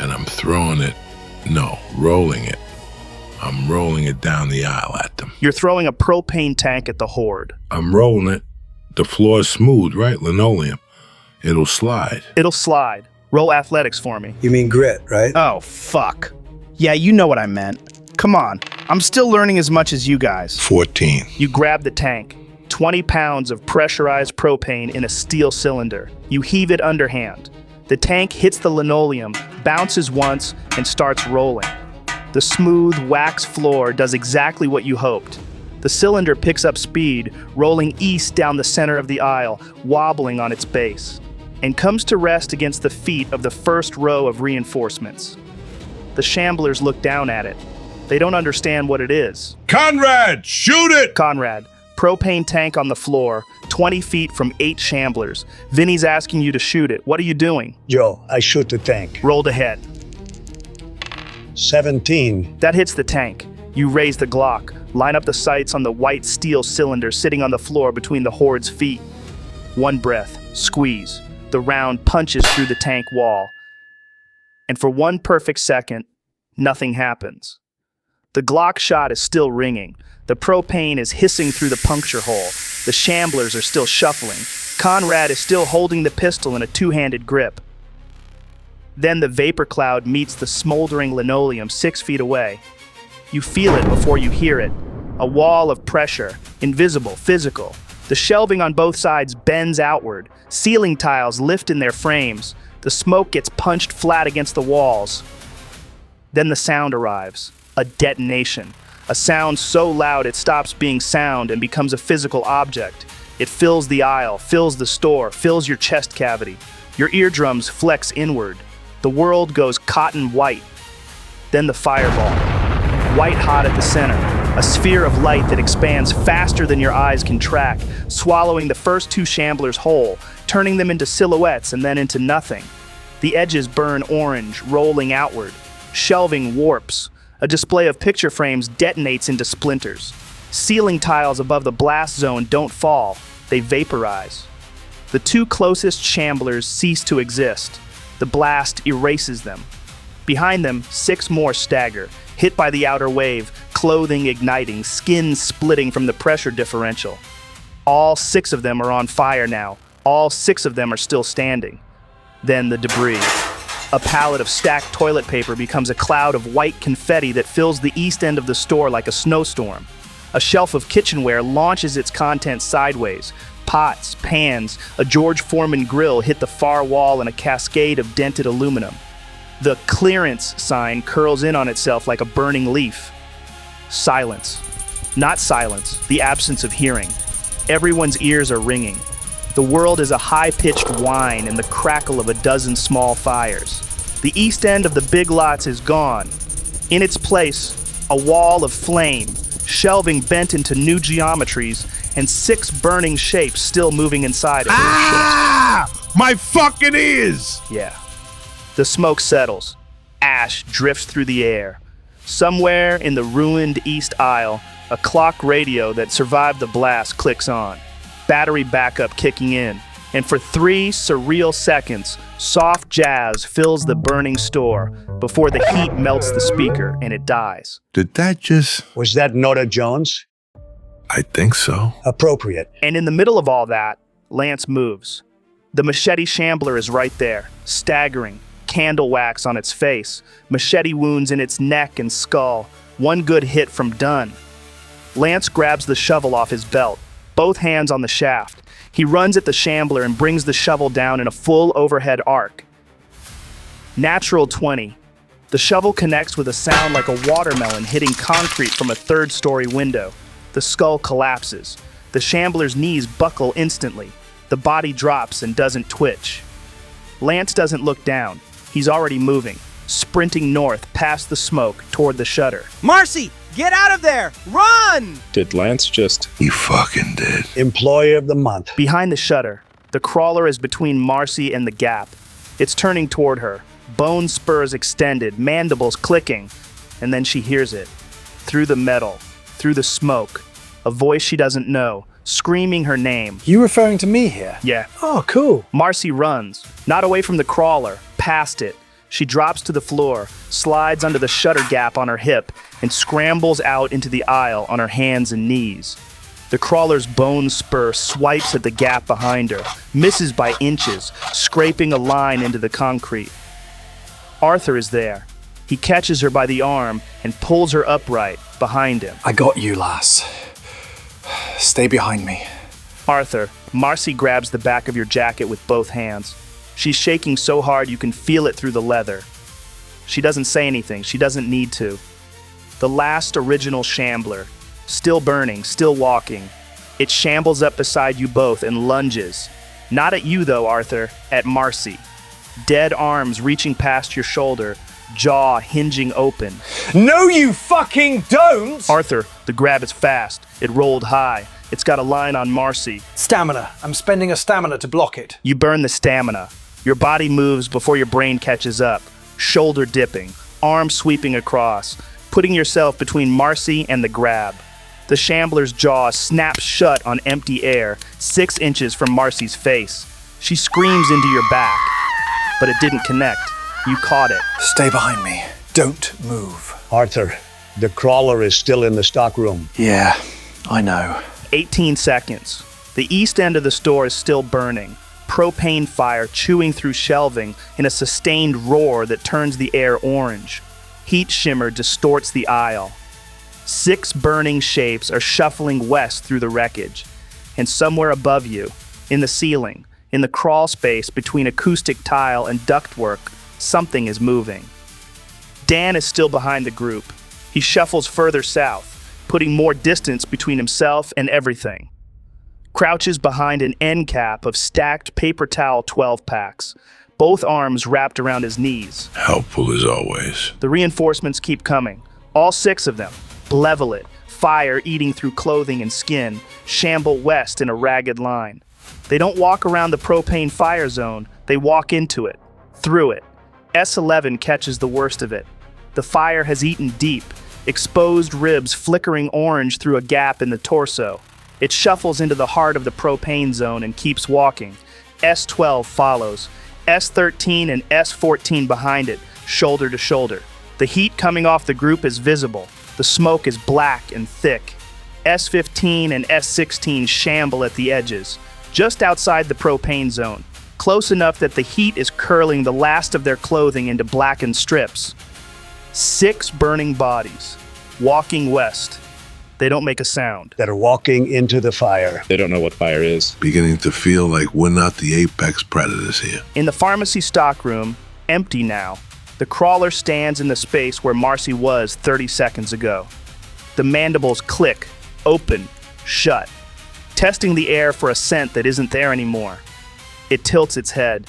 S4: and I'm rolling it. I'm rolling it down the aisle at them.
S1: You're throwing a propane tank at the horde.
S4: I'm rolling it. The floor's smooth, right? Linoleum. It'll slide.
S1: It'll slide. Roll athletics for me.
S8: You mean grit, right?
S1: Oh, fuck. Yeah, you know what I meant. Come on. I'm still learning as much as you guys.
S4: 14.
S1: You grab the tank. 20 pounds of pressurized propane in a steel cylinder. You heave it underhand. The tank hits the linoleum, bounces once, and starts rolling. The smooth, wax floor does exactly what you hoped. The cylinder picks up speed, rolling east down the center of the aisle, wobbling on its base, and comes to rest against the feet of the first row of reinforcements. The shamblers look down at it. They don't understand what it is.
S4: Conrad, shoot it!
S1: Conrad, propane tank on the floor, 20 feet from 8 shamblers. Vinnie's asking you to shoot it. What are you doing?
S2: Joe, I shoot the tank.
S1: Roll to hit.
S2: 17.
S1: That hits the tank. You raise the Glock, line up the sights on the white steel cylinder sitting on the floor between the horde's feet. One breath, squeeze. The round punches through the tank wall. And for 1 perfect second, nothing happens. The Glock shot is still ringing. The propane is hissing through the puncture hole. The shamblers are still shuffling. Conrad is still holding the pistol in a 2-handed grip. Then the vapor cloud meets the smoldering linoleum 6 feet away. You feel it before you hear it. A wall of pressure, invisible, physical. The shelving on both sides bends outward. Ceiling tiles lift in their frames. The smoke gets punched flat against the walls. Then the sound arrives. A detonation. A sound so loud it stops being sound and becomes a physical object. It fills the aisle, fills the store, fills your chest cavity. Your eardrums flex inward. The world goes cotton white. Then the fireball. White hot at the center, a sphere of light that expands faster than your eyes can track, swallowing the first 2 shamblers whole, turning them into silhouettes and then into nothing. The edges burn orange, rolling outward. Shelving warps. A display of picture frames detonates into splinters. Ceiling tiles above the blast zone don't fall, they vaporize. The 2 closest shamblers cease to exist. The blast erases them. Behind them, 6 more stagger, hit by the outer wave, clothing igniting, skin splitting from the pressure differential. All 6 of them are on fire now. All 6 of them are still standing. Then the debris. A pallet of stacked toilet paper becomes a cloud of white confetti that fills the east end of the store like a snowstorm. A shelf of kitchenware launches its contents sideways. Pots, pans, a George Foreman grill hit the far wall in a cascade of dented aluminum. The clearance sign curls in on itself like a burning leaf. Silence. Not silence, the absence of hearing. Everyone's ears are ringing. The world is a high-pitched whine and the crackle of a dozen small fires. The east end of the big lots is gone. In its place, a wall of flame, shelving bent into new geometries, and 6 burning shapes still moving inside of it.
S4: Ah! My fucking ears!
S1: Yeah. The smoke settles. Ash drifts through the air. Somewhere in the ruined east aisle, a clock radio that survived the blast clicks on. Battery backup kicking in. And for 3 surreal seconds, soft jazz fills the burning store before the heat melts the speaker and it dies.
S4: Did that just...
S2: Was that Nora Jones?
S4: I think so.
S2: Appropriate.
S1: And in the middle of all that, Lance moves. The machete shambler is right there, staggering, candle wax on its face, machete wounds in its neck and skull, one good hit from done. Lance grabs the shovel off his belt, both hands on the shaft. He runs at the shambler and brings the shovel down in a full overhead arc. Natural 20. The shovel connects with a sound like a watermelon hitting concrete from a 3rd-story window. The skull collapses. The shambler's knees buckle instantly. The body drops and doesn't twitch. Lance doesn't look down. He's already moving, sprinting north past the smoke toward the shutter.
S6: Marcy, get out of there! Run!
S3: Did Lance just...
S4: He fucking did.
S2: Employee of the month.
S1: Behind the shutter, the crawler is between Marcy and the gap. It's turning toward her, bone spurs extended, mandibles clicking, and then she hears it. Through the metal, through the smoke, a voice she doesn't know, screaming her name.
S5: You referring to me here?
S1: Yeah.
S5: Oh, cool.
S1: Marcy runs, not away from the crawler, past it. She drops to the floor, slides under the shutter gap on her hip, and scrambles out into the aisle on her hands and knees. The crawler's bone spur swipes at the gap behind her, misses by inches, scraping a line into the concrete. Arthur is there. He catches her by the arm and pulls her upright behind him.
S5: I got you, lass. Stay behind me.
S1: Arthur, Marcy grabs the back of your jacket with both hands. She's shaking so hard you can feel it through the leather. She doesn't say anything. She doesn't need to. The last original shambler, still burning, still walking. It shambles up beside you both and lunges. Not at you though, Arthur, at Marcy. Dead arms reaching past your shoulder, jaw hinging open.
S5: No, you fucking don't!
S1: Arthur, the grab is fast. It rolled high. It's got a line on Marcy.
S5: Stamina. I'm spending a stamina to block it.
S1: You burn the stamina. Your body moves before your brain catches up. Shoulder dipping, arm sweeping across, putting yourself between Marcy and the grab. The shambler's jaw snaps shut on empty air, 6 inches from Marcy's face. She screams into your back, but it didn't connect. You caught it.
S5: Stay behind me. Don't move.
S2: Arthur, the crawler is still in the stockroom.
S5: Yeah, I know.
S1: 18 seconds. The east end of the store is still burning. Propane fire chewing through shelving in a sustained roar that turns the air orange. Heat shimmer distorts the aisle. 6 burning shapes are shuffling west through the wreckage. And somewhere above you, in the ceiling, in the crawl space between acoustic tile and ductwork, something is moving. Dan is still behind the group. He shuffles further south, putting more distance between himself and everything. Crouches behind an end cap of stacked paper towel 12-packs, both arms wrapped around his knees.
S4: Helpful as always.
S1: The reinforcements keep coming, all 6 of them. Blevelet, fire eating through clothing and skin, shamble west in a ragged line. They don't walk around the propane fire zone, they walk into it, through it. S11 catches the worst of it. The fire has eaten deep, exposed ribs flickering orange through a gap in the torso. It shuffles into the heart of the propane zone and keeps walking. S12 follows. S13 and S14 behind it, shoulder to shoulder. The heat coming off the group is visible. The smoke is black and thick. S-15 and S-16 shamble at the edges, just outside the propane zone, close enough that the heat is curling the last of their clothing into blackened strips. 6 burning bodies, walking west. They don't make a sound.
S2: That are walking into the fire.
S3: They don't know what fire is.
S4: Beginning to feel like we're not the apex predators here.
S1: In the pharmacy stockroom, empty now, the crawler stands in the space where Marcy was 30 seconds ago. The mandibles click, open, shut, testing the air for a scent that isn't there anymore. It tilts its head.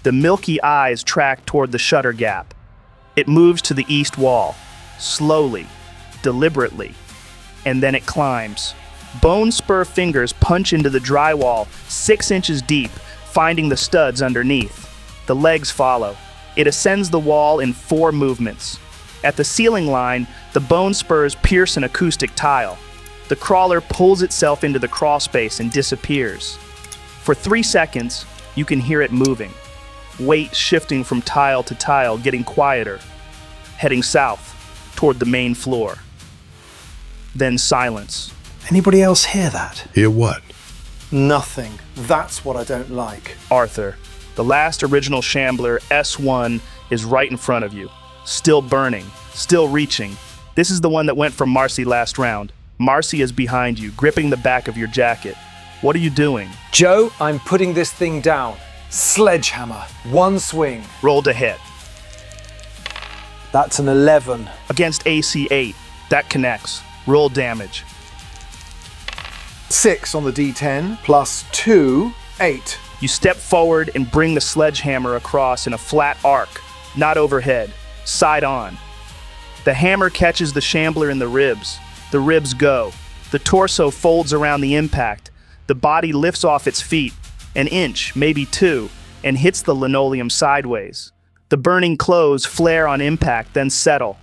S1: The milky eyes track toward the shutter gap. It moves to the east wall, slowly, deliberately, and then it climbs. Bone spur fingers punch into the drywall 6 inches deep, finding the studs underneath. The legs follow. It ascends the wall in 4 movements. At the ceiling line, the bone spurs pierce an acoustic tile. The crawler pulls itself into the crawl space and disappears. For 3 seconds, you can hear it moving. Weight shifting from tile to tile, getting quieter, heading south toward the main floor. Then silence.
S5: Anybody else hear that?
S4: Hear what?
S5: Nothing. That's what I don't like.
S1: Arthur, the last original shambler, S1, is right in front of you. Still burning, still reaching. This is the one that went for Marcy last round. Marcy is behind you, gripping the back of your jacket. What are you doing?
S5: Joe, I'm putting this thing down. Sledgehammer. 1 swing.
S1: Roll to hit.
S5: That's an 11.
S1: Against AC 8. That connects. Roll damage.
S5: 6 on the D10 plus 2, 8.
S1: You step forward and bring the sledgehammer across in a flat arc, not overhead, side on. The hammer catches the shambler in the ribs. The ribs go. The torso folds around the impact. The body lifts off its feet, an inch, maybe 2, and hits the linoleum sideways. The burning clothes flare on impact, then settle.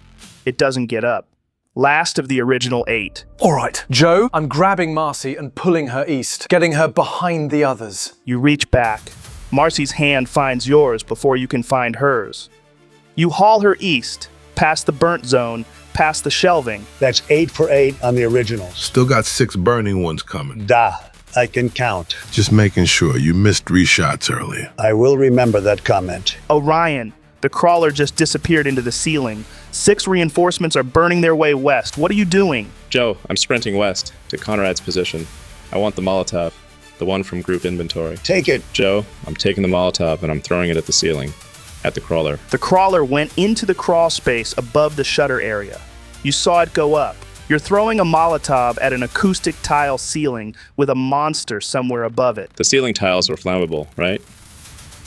S1: It doesn't get up. Last of the original 8.
S5: All right, Joe, I'm grabbing Marcy and pulling her east, getting her behind the others.
S1: You reach back. Marcy's hand finds yours before you can find hers. You haul her east, past the burnt zone, past the shelving.
S2: That's 8 for 8 on the originals.
S4: Still got 6 burning ones coming.
S2: Da, I can count.
S4: Just making sure. You missed 3 shots earlier.
S2: I will remember that comment.
S1: Orion, the crawler just disappeared into the ceiling. 6 reinforcements are burning their way west. What are you doing?
S3: Joe, I'm sprinting west to Conrad's position. I want the Molotov, the one from group inventory.
S2: Take it.
S3: Joe, I'm taking the Molotov and I'm throwing it at the ceiling, at the crawler.
S1: The crawler went into the crawl space above the shutter area. You saw it go up. You're throwing a Molotov at an acoustic tile ceiling with a monster somewhere above it.
S3: The ceiling tiles were flammable, right?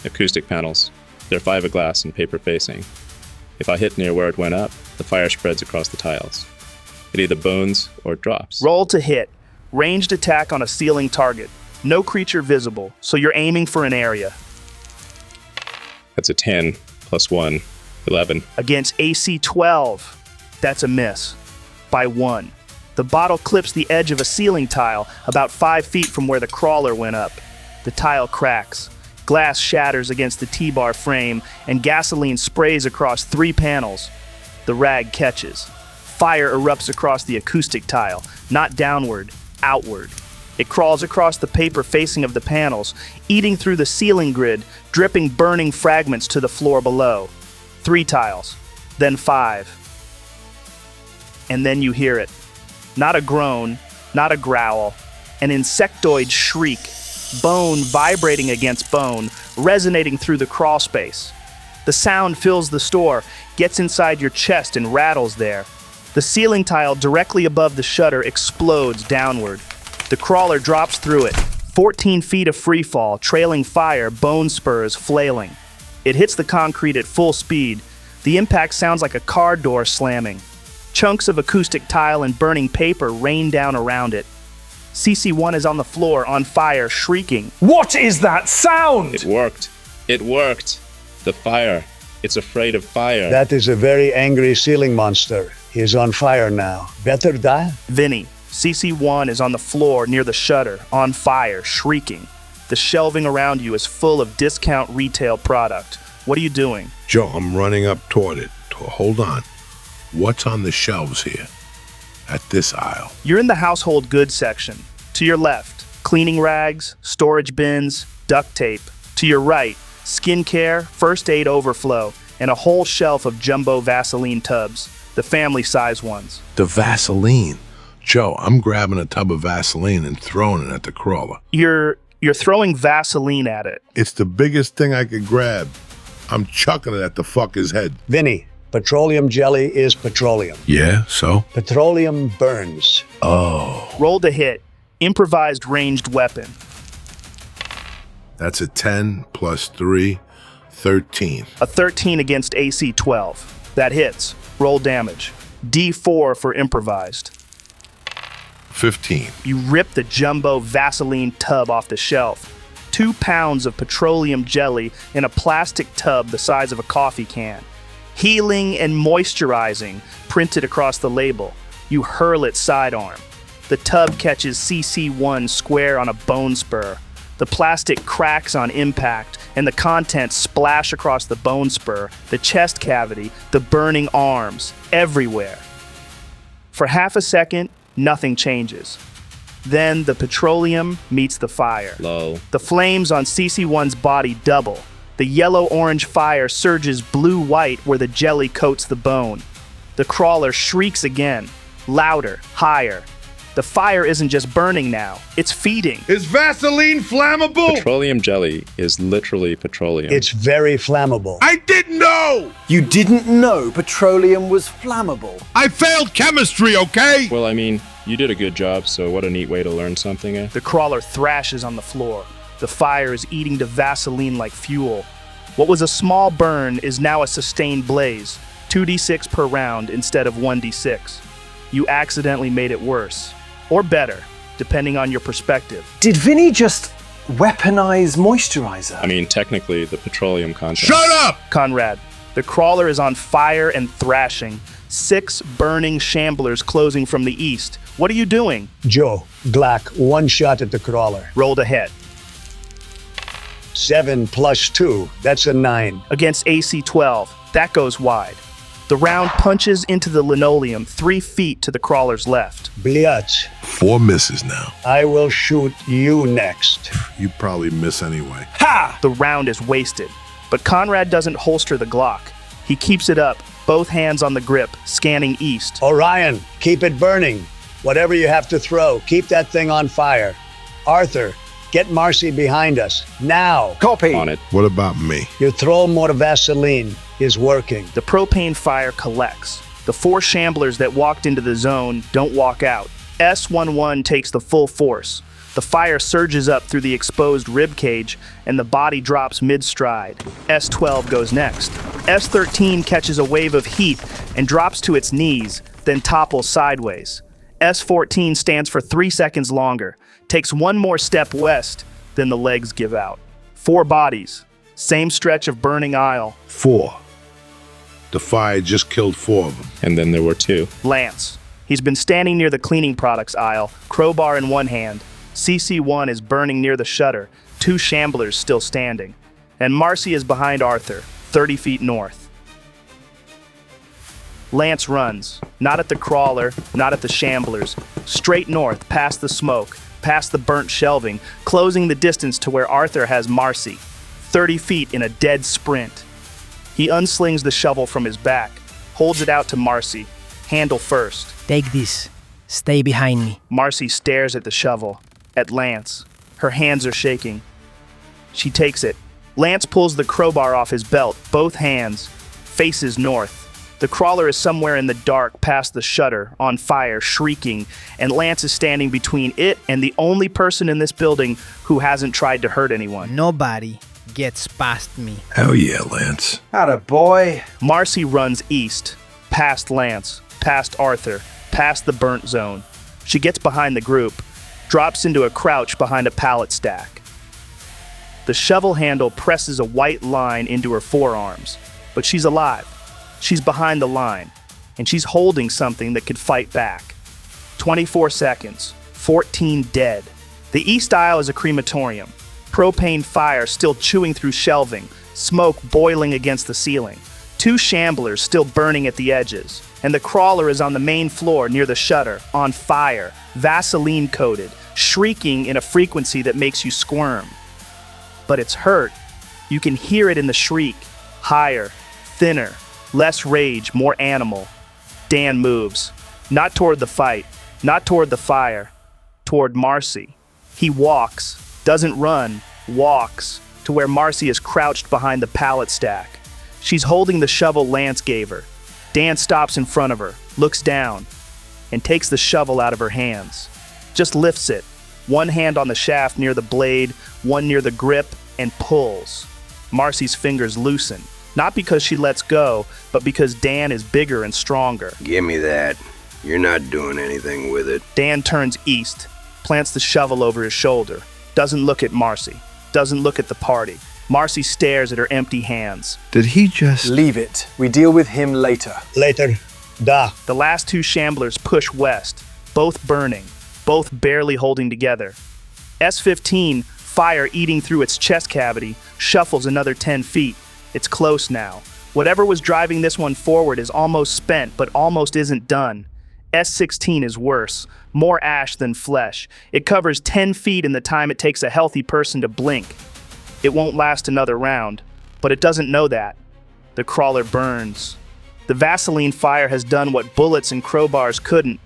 S3: Acoustic panels. They're fiberglass and paper facing. If I hit near where it went up, the fire spreads across the tiles. It either bones or drops.
S1: Roll to hit. Ranged attack on a ceiling target. No creature visible, so you're aiming for an area.
S3: That's a 10 plus 1, 11.
S1: Against AC 12, that's a miss. By 1. The bottle clips the edge of a ceiling tile about 5 feet from where the crawler went up. The tile cracks. Glass shatters against the T-bar frame, and gasoline sprays across 3 panels. The rag catches. Fire erupts across the acoustic tile, not downward, outward. It crawls across the paper facing of the panels, eating through the ceiling grid, dripping burning fragments to the floor below. 3 tiles, then 5. And then you hear it. Not a groan, not a growl, an insectoid shriek. Bone vibrating against bone, resonating through the crawl space. The sound fills the store, gets inside your chest and rattles there. The ceiling tile directly above the shutter explodes downward. The crawler drops through it, 14 feet of freefall, trailing fire, bone spurs flailing. It hits the concrete at full speed. The impact sounds like a car door slamming. Chunks of acoustic tile and burning paper rain down around it. CC1 is on the floor, on fire, shrieking.
S5: What is that sound?
S3: It worked. It worked. The fire. It's afraid of fire.
S2: That is a very angry ceiling monster. He is on fire now. Better die?
S1: Vinnie, CC1 is on the floor near the shutter, on fire, shrieking. The shelving around you is full of discount retail product. What are you doing?
S4: Joe, I'm running up toward it. Hold on. What's on the shelves here? at this aisle.
S1: You're in the household goods section. To your left, cleaning rags, storage bins, duct tape. To your right, skincare, first aid overflow, and a whole shelf of jumbo Vaseline tubs, the family-size ones.
S4: The Vaseline. Joe, I'm grabbing a tub of Vaseline and throwing it at the crawler.
S1: You're throwing Vaseline at it.
S4: It's the biggest thing I could grab. I'm chucking it at the fucker's head.
S2: Vinnie, petroleum jelly is petroleum.
S4: Yeah, so?
S2: Petroleum burns.
S4: Oh.
S1: Roll to hit. Improvised ranged weapon.
S4: That's a 10 plus 3, 13.
S1: A 13 against AC 12. That hits. Roll damage. D4 for improvised.
S4: 15.
S1: You rip the jumbo Vaseline tub off the shelf. 2 pounds of petroleum jelly in a plastic tub the size of a coffee can. Healing and moisturizing printed across the label. You hurl it sidearm. The tub catches CC1 square on a bone spur. The plastic cracks on impact, and the contents splash across the bone spur, the chest cavity, the burning arms, everywhere. For half a second, nothing changes. Then the petroleum meets the fire.
S3: Lol.
S1: The flames on CC1's body double. The yellow-orange fire surges blue-white where the jelly coats the bone. The crawler shrieks again, louder, higher. The fire isn't just burning now, it's feeding.
S4: Is Vaseline flammable?
S3: Petroleum jelly is literally petroleum.
S2: It's very flammable.
S4: I didn't know!
S5: You didn't know petroleum was flammable.
S4: I failed chemistry, okay?
S3: Well, I mean, you did a good job, so what a neat way to learn something, eh?
S1: The crawler thrashes on the floor. The fire is eating the Vaseline like fuel. What was a small burn is now a sustained blaze, 2d6 per round instead of 1d6. You accidentally made it worse. Or better, depending on your perspective.
S5: Did Vinnie just weaponize moisturizer?
S3: I mean, technically, the petroleum content.
S4: Shut up!
S1: Conrad, the crawler is on fire and thrashing. 6 burning shamblers closing from the east. What are you doing?
S2: Joe, Glock, 1 shot at the crawler.
S1: Rolled ahead.
S2: 7 plus 2, that's a 9.
S1: Against AC 12, that goes wide. The round punches into the linoleum 3 feet to the crawler's left.
S2: Bliatz,
S4: 4 misses now.
S2: I will shoot you next.
S4: You probably miss anyway.
S1: The round is wasted, but Conrad doesn't holster the Glock. He keeps it up, both hands on the grip, scanning east.
S2: Orion, keep it burning. Whatever you have to throw, keep that thing on fire. Arthur, get Marcy behind us, now.
S5: Copy.
S3: On it.
S4: What about me?
S2: You throw more Vaseline, is working.
S1: The propane fire collects. The 4 shamblers that walked into the zone don't walk out. S11 takes the full force. The fire surges up through the exposed rib cage, and the body drops mid-stride. S12 goes next. S13 catches a wave of heat and drops to its knees, then topples sideways. S14 stands for 3 seconds longer, takes 1 more step west, then the legs give out. 4 bodies. Same stretch of burning aisle.
S4: 4. The fire just killed 4 of them.
S3: And then there were 2.
S1: Lance. He's been standing near the cleaning products aisle, crowbar in one hand. CC1 is burning near the shutter, 2 shamblers still standing. And Marcy is behind Arthur, 30 feet north. Lance runs, not at the crawler, not at the shamblers, straight north, past the smoke, past the burnt shelving, closing the distance to where Arthur has Marcy, 30 feet in a dead sprint. He unslings the shovel from his back, holds it out to Marcy, handle first.
S6: Take this. Stay behind me.
S1: Marcy stares at the shovel, at Lance. Her hands are shaking. She takes it. Lance pulls the crowbar off his belt, both hands, faces north. The crawler is somewhere in the dark past the shutter, on fire, shrieking, and Lance is standing between it and the only person in this building who hasn't tried to hurt anyone.
S6: Nobody gets past me.
S4: Hell yeah, Lance.
S5: Atta boy.
S1: Marcy runs east, past Lance, past Arthur, past the burnt zone. She gets behind the group, drops into a crouch behind a pallet stack. The shovel handle presses a white line into her forearms, but she's alive. She's behind the line, and she's holding something that could fight back. 24 seconds, 14 dead. The east aisle is a crematorium. Propane fire still chewing through shelving, smoke boiling against the ceiling. 2 shamblers still burning at the edges, and the crawler is on the main floor near the shutter, on fire, Vaseline-coated, shrieking in a frequency that makes you squirm. But it's hurt. You can hear it in the shriek. Higher, thinner, less rage, more animal. Dan moves. Not toward the fight, not toward the fire, toward Marcy. He walks, doesn't run, walks, to where Marcy is crouched behind the pallet stack. She's holding the shovel Lance gave her. Dan stops in front of her, looks down, and takes the shovel out of her hands. Just lifts it, one hand on the shaft near the blade, one near the grip, and pulls. Marcy's fingers loosen, not because she lets go, but because Dan is bigger and stronger.
S7: Give me that. You're not doing anything with it.
S1: Dan turns east, plants the shovel over his shoulder, doesn't look at Marcy, doesn't look at the party. Marcy stares at her empty hands.
S7: Did he just...
S5: Leave it. We deal with him later.
S2: Later. Da.
S1: The last 2 shamblers push west, both burning, both barely holding together. S-15, fire eating through its chest cavity, shuffles another 10 feet. It's close now. Whatever was driving this one forward is almost spent, but almost isn't done. S-16 is worse, more ash than flesh. It covers 10 feet in the time it takes a healthy person to blink. It won't last another round, but it doesn't know that. The crawler burns. The Vaseline fire has done what bullets and crowbars couldn't.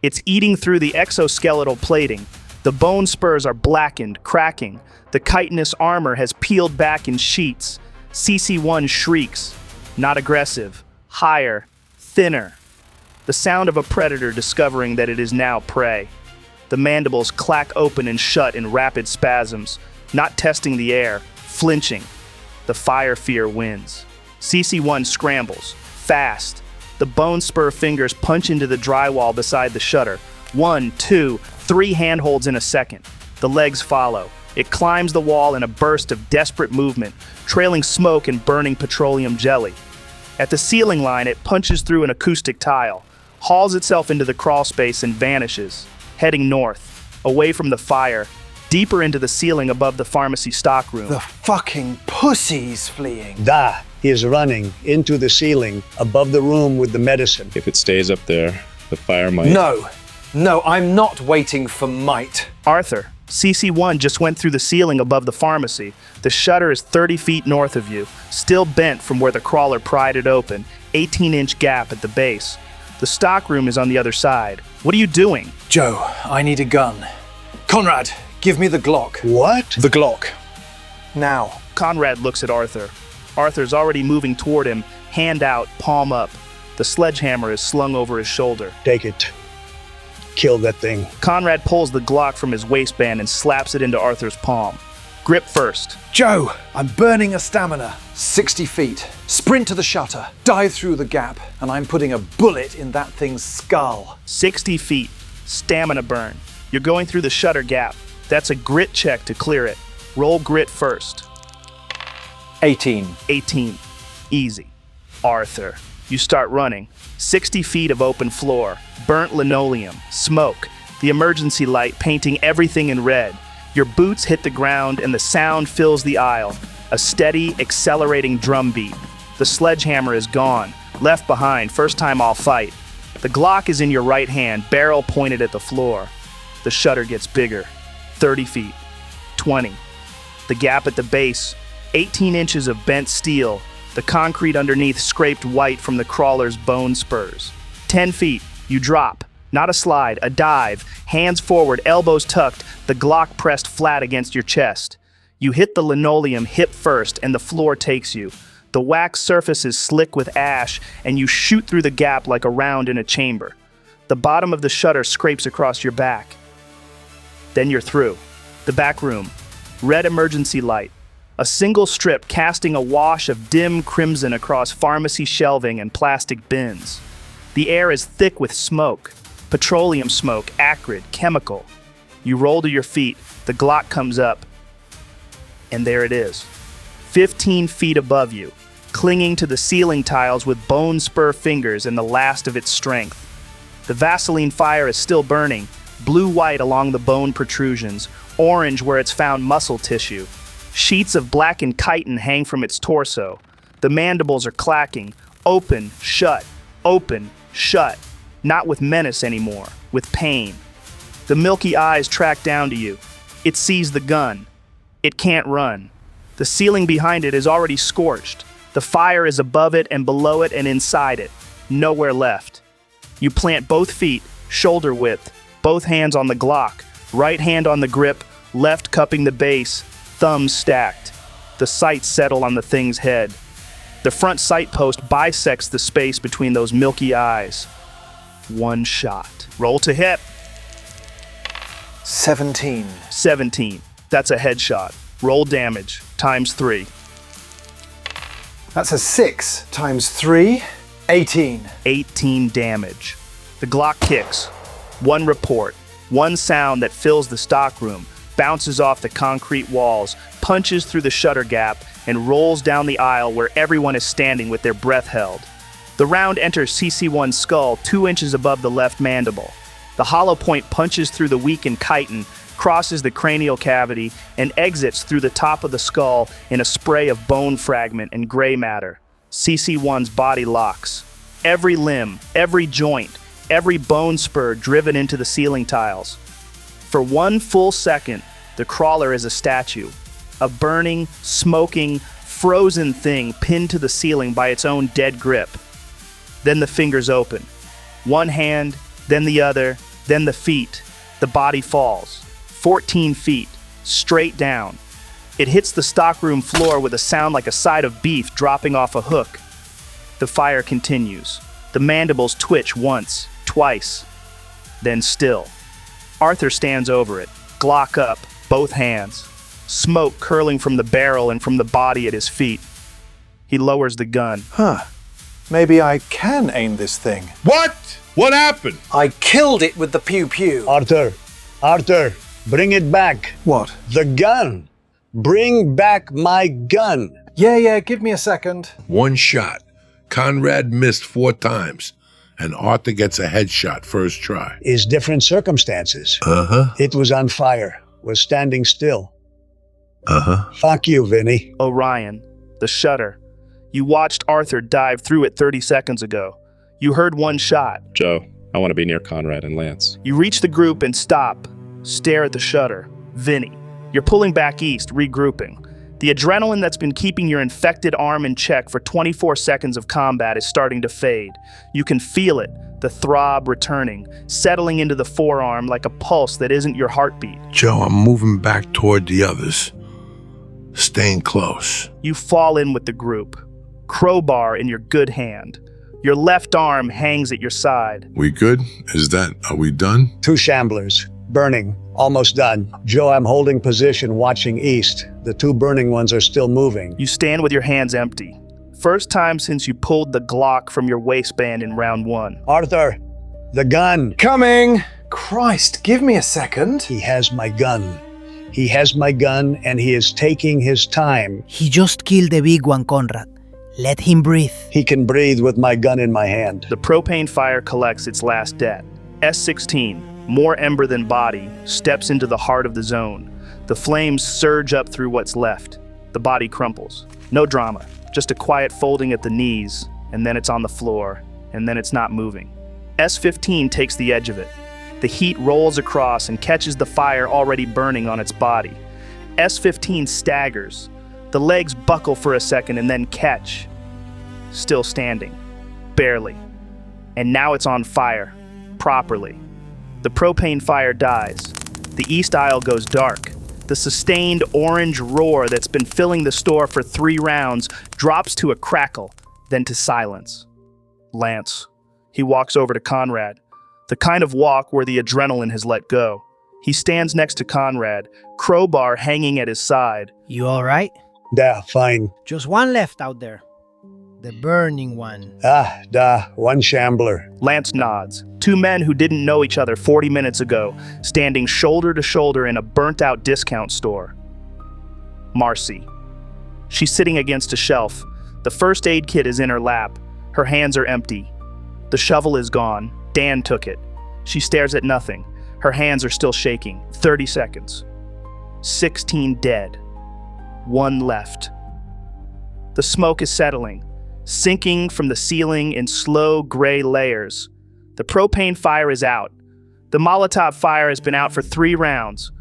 S1: It's eating through the exoskeletal plating. The bone spurs are blackened, cracking. The chitinous armor has peeled back in sheets. CC-1 shrieks. Not aggressive. Higher. Thinner. The sound of a predator discovering that it is now prey. The mandibles clack open and shut in rapid spasms, not testing the air, flinching. The fire fear wins. CC-1 scrambles, fast. The bone spur fingers punch into the drywall beside the shutter. 1, 2, 3 handholds in a second. The legs follow. It climbs the wall in a burst of desperate movement, trailing smoke and burning petroleum jelly. At the ceiling line, it punches through an acoustic tile, hauls itself into the crawl space and vanishes, heading north, away from the fire, deeper into the ceiling above the pharmacy stockroom.
S5: The fucking pussy's fleeing.
S2: Da. He is running into the ceiling above the room with the medicine.
S3: If it stays up there, the fire might...
S5: No, I'm not waiting for might.
S1: Arthur, CC-1 just went through the ceiling above the pharmacy. The shutter is 30 feet north of you, still bent from where the crawler pried it open, 18-inch gap at the base. The stockroom is on the other side. What are you doing?
S5: Joe, I need a gun. Conrad, give me the Glock.
S2: What?
S5: The Glock. Now.
S1: Conrad looks at Arthur. Arthur's already moving toward him, hand out, palm up. The sledgehammer is slung over his shoulder.
S2: Take it. Kill that thing.
S1: Conrad pulls the Glock from his waistband and slaps it into Arthur's palm. Grip first.
S5: Joe, I'm burning a stamina. 60 feet. Sprint to the shutter. Dive through the gap. And I'm putting a bullet in that thing's skull.
S1: 60 feet. Stamina burn. You're going through the shutter gap. That's a grit check to clear it. Roll grit first.
S5: 18.
S1: 18. Easy. Arthur. You start running. 60 feet of open floor. Burnt linoleum. Smoke. The emergency light painting everything in red. Your boots hit the ground and the sound fills the aisle. A steady, accelerating drum beat. The sledgehammer is gone. Left behind, first time I'll fight. The Glock is in your right hand, barrel pointed at the floor. The shutter gets bigger. 30 feet. 20. The gap at the base. 18 inches of bent steel. The concrete underneath scraped white from the crawler's bone spurs. 10 feet. You drop. Not a slide, a dive. Hands forward, elbows tucked, the Glock pressed flat against your chest. You hit the linoleum hip first and the floor takes you. The wax surface is slick with ash and you shoot through the gap like a round in a chamber. The bottom of the shutter scrapes across your back. Then you're through. The back room. Red emergency light. A single strip casting a wash of dim crimson across pharmacy shelving and plastic bins. The air is thick with smoke. Petroleum smoke, acrid, chemical. You roll to your feet, the Glock comes up, and there it is. 15 feet above you, clinging to the ceiling tiles with bone spur fingers and the last of its strength. The Vaseline fire is still burning, blue-white along the bone protrusions, orange where it's found muscle tissue. Sheets of blackened chitin hang from its torso. The mandibles are clacking. Open, shut, open, shut. Not with menace anymore, with pain. The milky eyes track down to you. It sees the gun. It can't run. The ceiling behind it is already scorched. The fire is above it and below it and inside it. Nowhere left. You plant both feet, shoulder width, both hands on the Glock, right hand on the grip, left cupping the base, thumbs stacked. The sights settle on the thing's head. The front sight post bisects the space between those milky eyes. One shot. Roll to hit.
S5: 17.
S1: 17. That's a headshot. Roll damage, times 3.
S5: That's a 6 times 3, 18.
S1: 18 damage. The Glock kicks. One report. One sound that fills the stockroom, bounces off the concrete walls, punches through the shutter gap, and rolls down the aisle where everyone is standing with their breath held. The round enters CC1's skull 2 inches above the left mandible. The hollow point punches through the weakened chitin, crosses the cranial cavity, and exits through the top of the skull in a spray of bone fragment and gray matter. CC1's body locks. Every limb, every joint, every bone spur driven into the ceiling tiles. For 1 full second, the crawler is a statue. A burning, smoking, frozen thing pinned to the ceiling by its own dead grip. Then the fingers open. One hand, then the other, then the feet. The body falls. 14 feet, straight down. It hits the stockroom floor with a sound like a side of beef dropping off a hook. The fire continues. The mandibles twitch once, twice, then still. Arthur stands over it, Glock up, both hands. Smoke curling from the barrel and from the body at his feet. He lowers the gun.
S5: Maybe I can aim this thing.
S4: What? What happened?
S5: I killed it with the pew-pew.
S2: Arthur, bring it back.
S5: What?
S2: The gun. Bring back my gun.
S5: Yeah, give me a second.
S4: One shot. Conrad missed 4 times, and Arthur gets a headshot first try.
S2: Is different circumstances. It was on fire. Was standing still. Fuck you, Vinnie.
S1: Orion, the shutter. You watched Arthur dive through it 30 seconds ago. You heard one shot.
S3: Joe, I want to be near Conrad and Lance.
S1: You reach the group and stop. Stare at the shutter. Vinnie, you're pulling back east, regrouping. The adrenaline that's been keeping your infected arm in check for 24 seconds of combat is starting to fade. You can feel it, the throb returning, settling into the forearm like a pulse that isn't your heartbeat.
S4: Joe, I'm moving back toward the others. Staying close.
S1: You fall in with the group. Crowbar in your good hand. Your left arm hangs at your side.
S4: We good? Are we done?
S2: 2 shamblers. Burning. Almost done. Joe, I'm holding position watching east. The 2 burning ones are still moving.
S1: You stand with your hands empty. First time since you pulled the Glock from your waistband in round 1.
S2: Arthur, the gun.
S5: Coming! Christ, give me a second.
S2: He has my gun. He has my gun and he is taking his time.
S6: He just killed the big one, Conrad. Let him breathe.
S2: He can breathe with my gun in my hand.
S1: The propane fire collects its last debt. S-16, more ember than body, steps into the heart of the zone. The flames surge up through what's left. The body crumples. No drama, just a quiet folding at the knees, and then it's on the floor, and then it's not moving. S-15 takes the edge of it. The heat rolls across and catches the fire already burning on its body. S-15 staggers. The legs buckle for a second and then catch. Still standing. Barely. And now it's on fire. Properly. The propane fire dies. The east aisle goes dark. The sustained orange roar that's been filling the store for 3 rounds drops to a crackle, then to silence. Lance. He walks over to Conrad. The kind of walk where the adrenaline has let go. He stands next to Conrad, crowbar hanging at his side.
S6: You all right?
S2: Da, fine.
S6: Just one left out there. The burning one.
S2: One shambler.
S1: Lance nods. 2 men who didn't know each other 40 minutes ago, standing shoulder to shoulder in a burnt-out discount store. Marcy. She's sitting against a shelf. The first aid kit is in her lap. Her hands are empty. The shovel is gone. Dan took it. She stares at nothing. Her hands are still shaking. 30 seconds. 16 dead. 1 left. The smoke is settling, sinking from the ceiling in slow gray layers. The propane fire is out. The Molotov fire has been out for 3 rounds.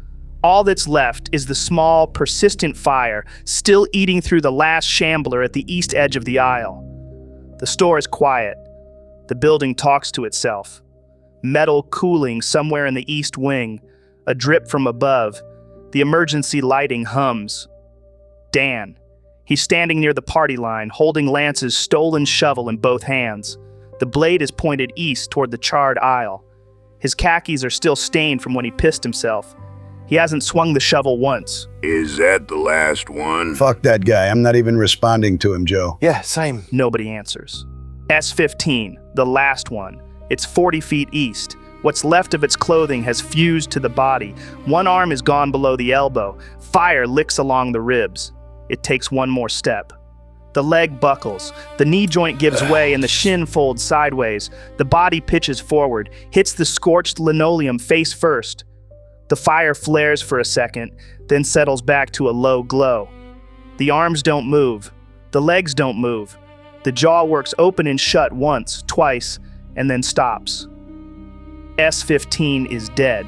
S1: All that's left is the small, persistent fire, still eating through the last shambler at the east edge of the aisle. The store is quiet. The building talks to itself. Metal cooling somewhere in the east wing, a drip from above. The emergency lighting hums. Dan. He's standing near the party line, holding Lance's stolen shovel in both hands. The blade is pointed east toward the charred aisle. His khakis are still stained from when he pissed himself. He hasn't swung the shovel once.
S7: Is that the last one?
S2: Fuck that guy. I'm not even responding to him, Joe.
S5: Yeah, same.
S1: Nobody answers. S-15, the last one. It's 40 feet east. What's left of its clothing has fused to the body. One arm is gone below the elbow. Fire licks along the ribs. It takes one more step. The leg buckles. The knee joint gives way and the shin folds sideways. The body pitches forward, hits the scorched linoleum face first. The fire flares for a second, then settles back to a low glow. The arms don't move. The legs don't move. The jaw works open and shut once, twice, and then stops. S-15 is dead.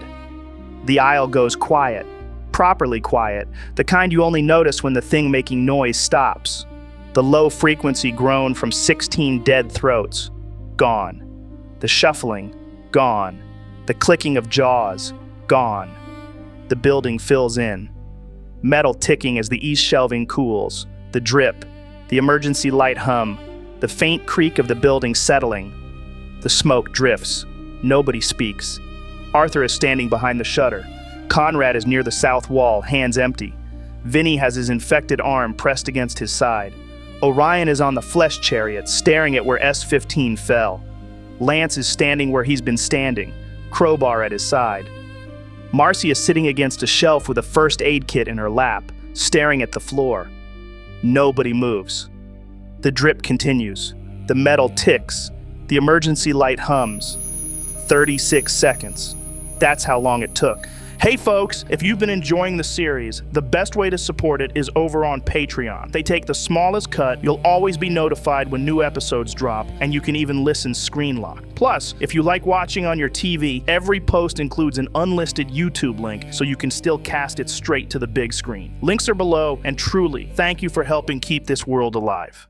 S1: The aisle goes quiet, properly quiet, the kind you only notice when the thing making noise stops. The low-frequency groan from 16 dead throats, gone. The shuffling, gone. The clicking of jaws, gone. The building fills in. Metal ticking as the east shelving cools. The drip, the emergency light hum, the faint creak of the building settling. The smoke drifts. Nobody speaks. Arthur is standing behind the shutter. Conrad is near the south wall, hands empty. Vinnie has his infected arm pressed against his side. Orion is on the flesh chariot, staring at where S-15 fell. Lance is standing where he's been standing, crowbar at his side. Marcy is sitting against a shelf with a first aid kit in her lap, staring at the floor. Nobody moves. The drip continues. The metal ticks. The emergency light hums. 36 seconds. That's how long it took. Hey folks, if you've been enjoying the series, the best way to support it is over on Patreon. They take the smallest cut, you'll always be notified when new episodes drop, and you can even listen screen locked. Plus, if you like watching on your TV, every post includes an unlisted YouTube link so you can still cast it straight to the big screen. Links are below, and truly, thank you for helping keep this world alive.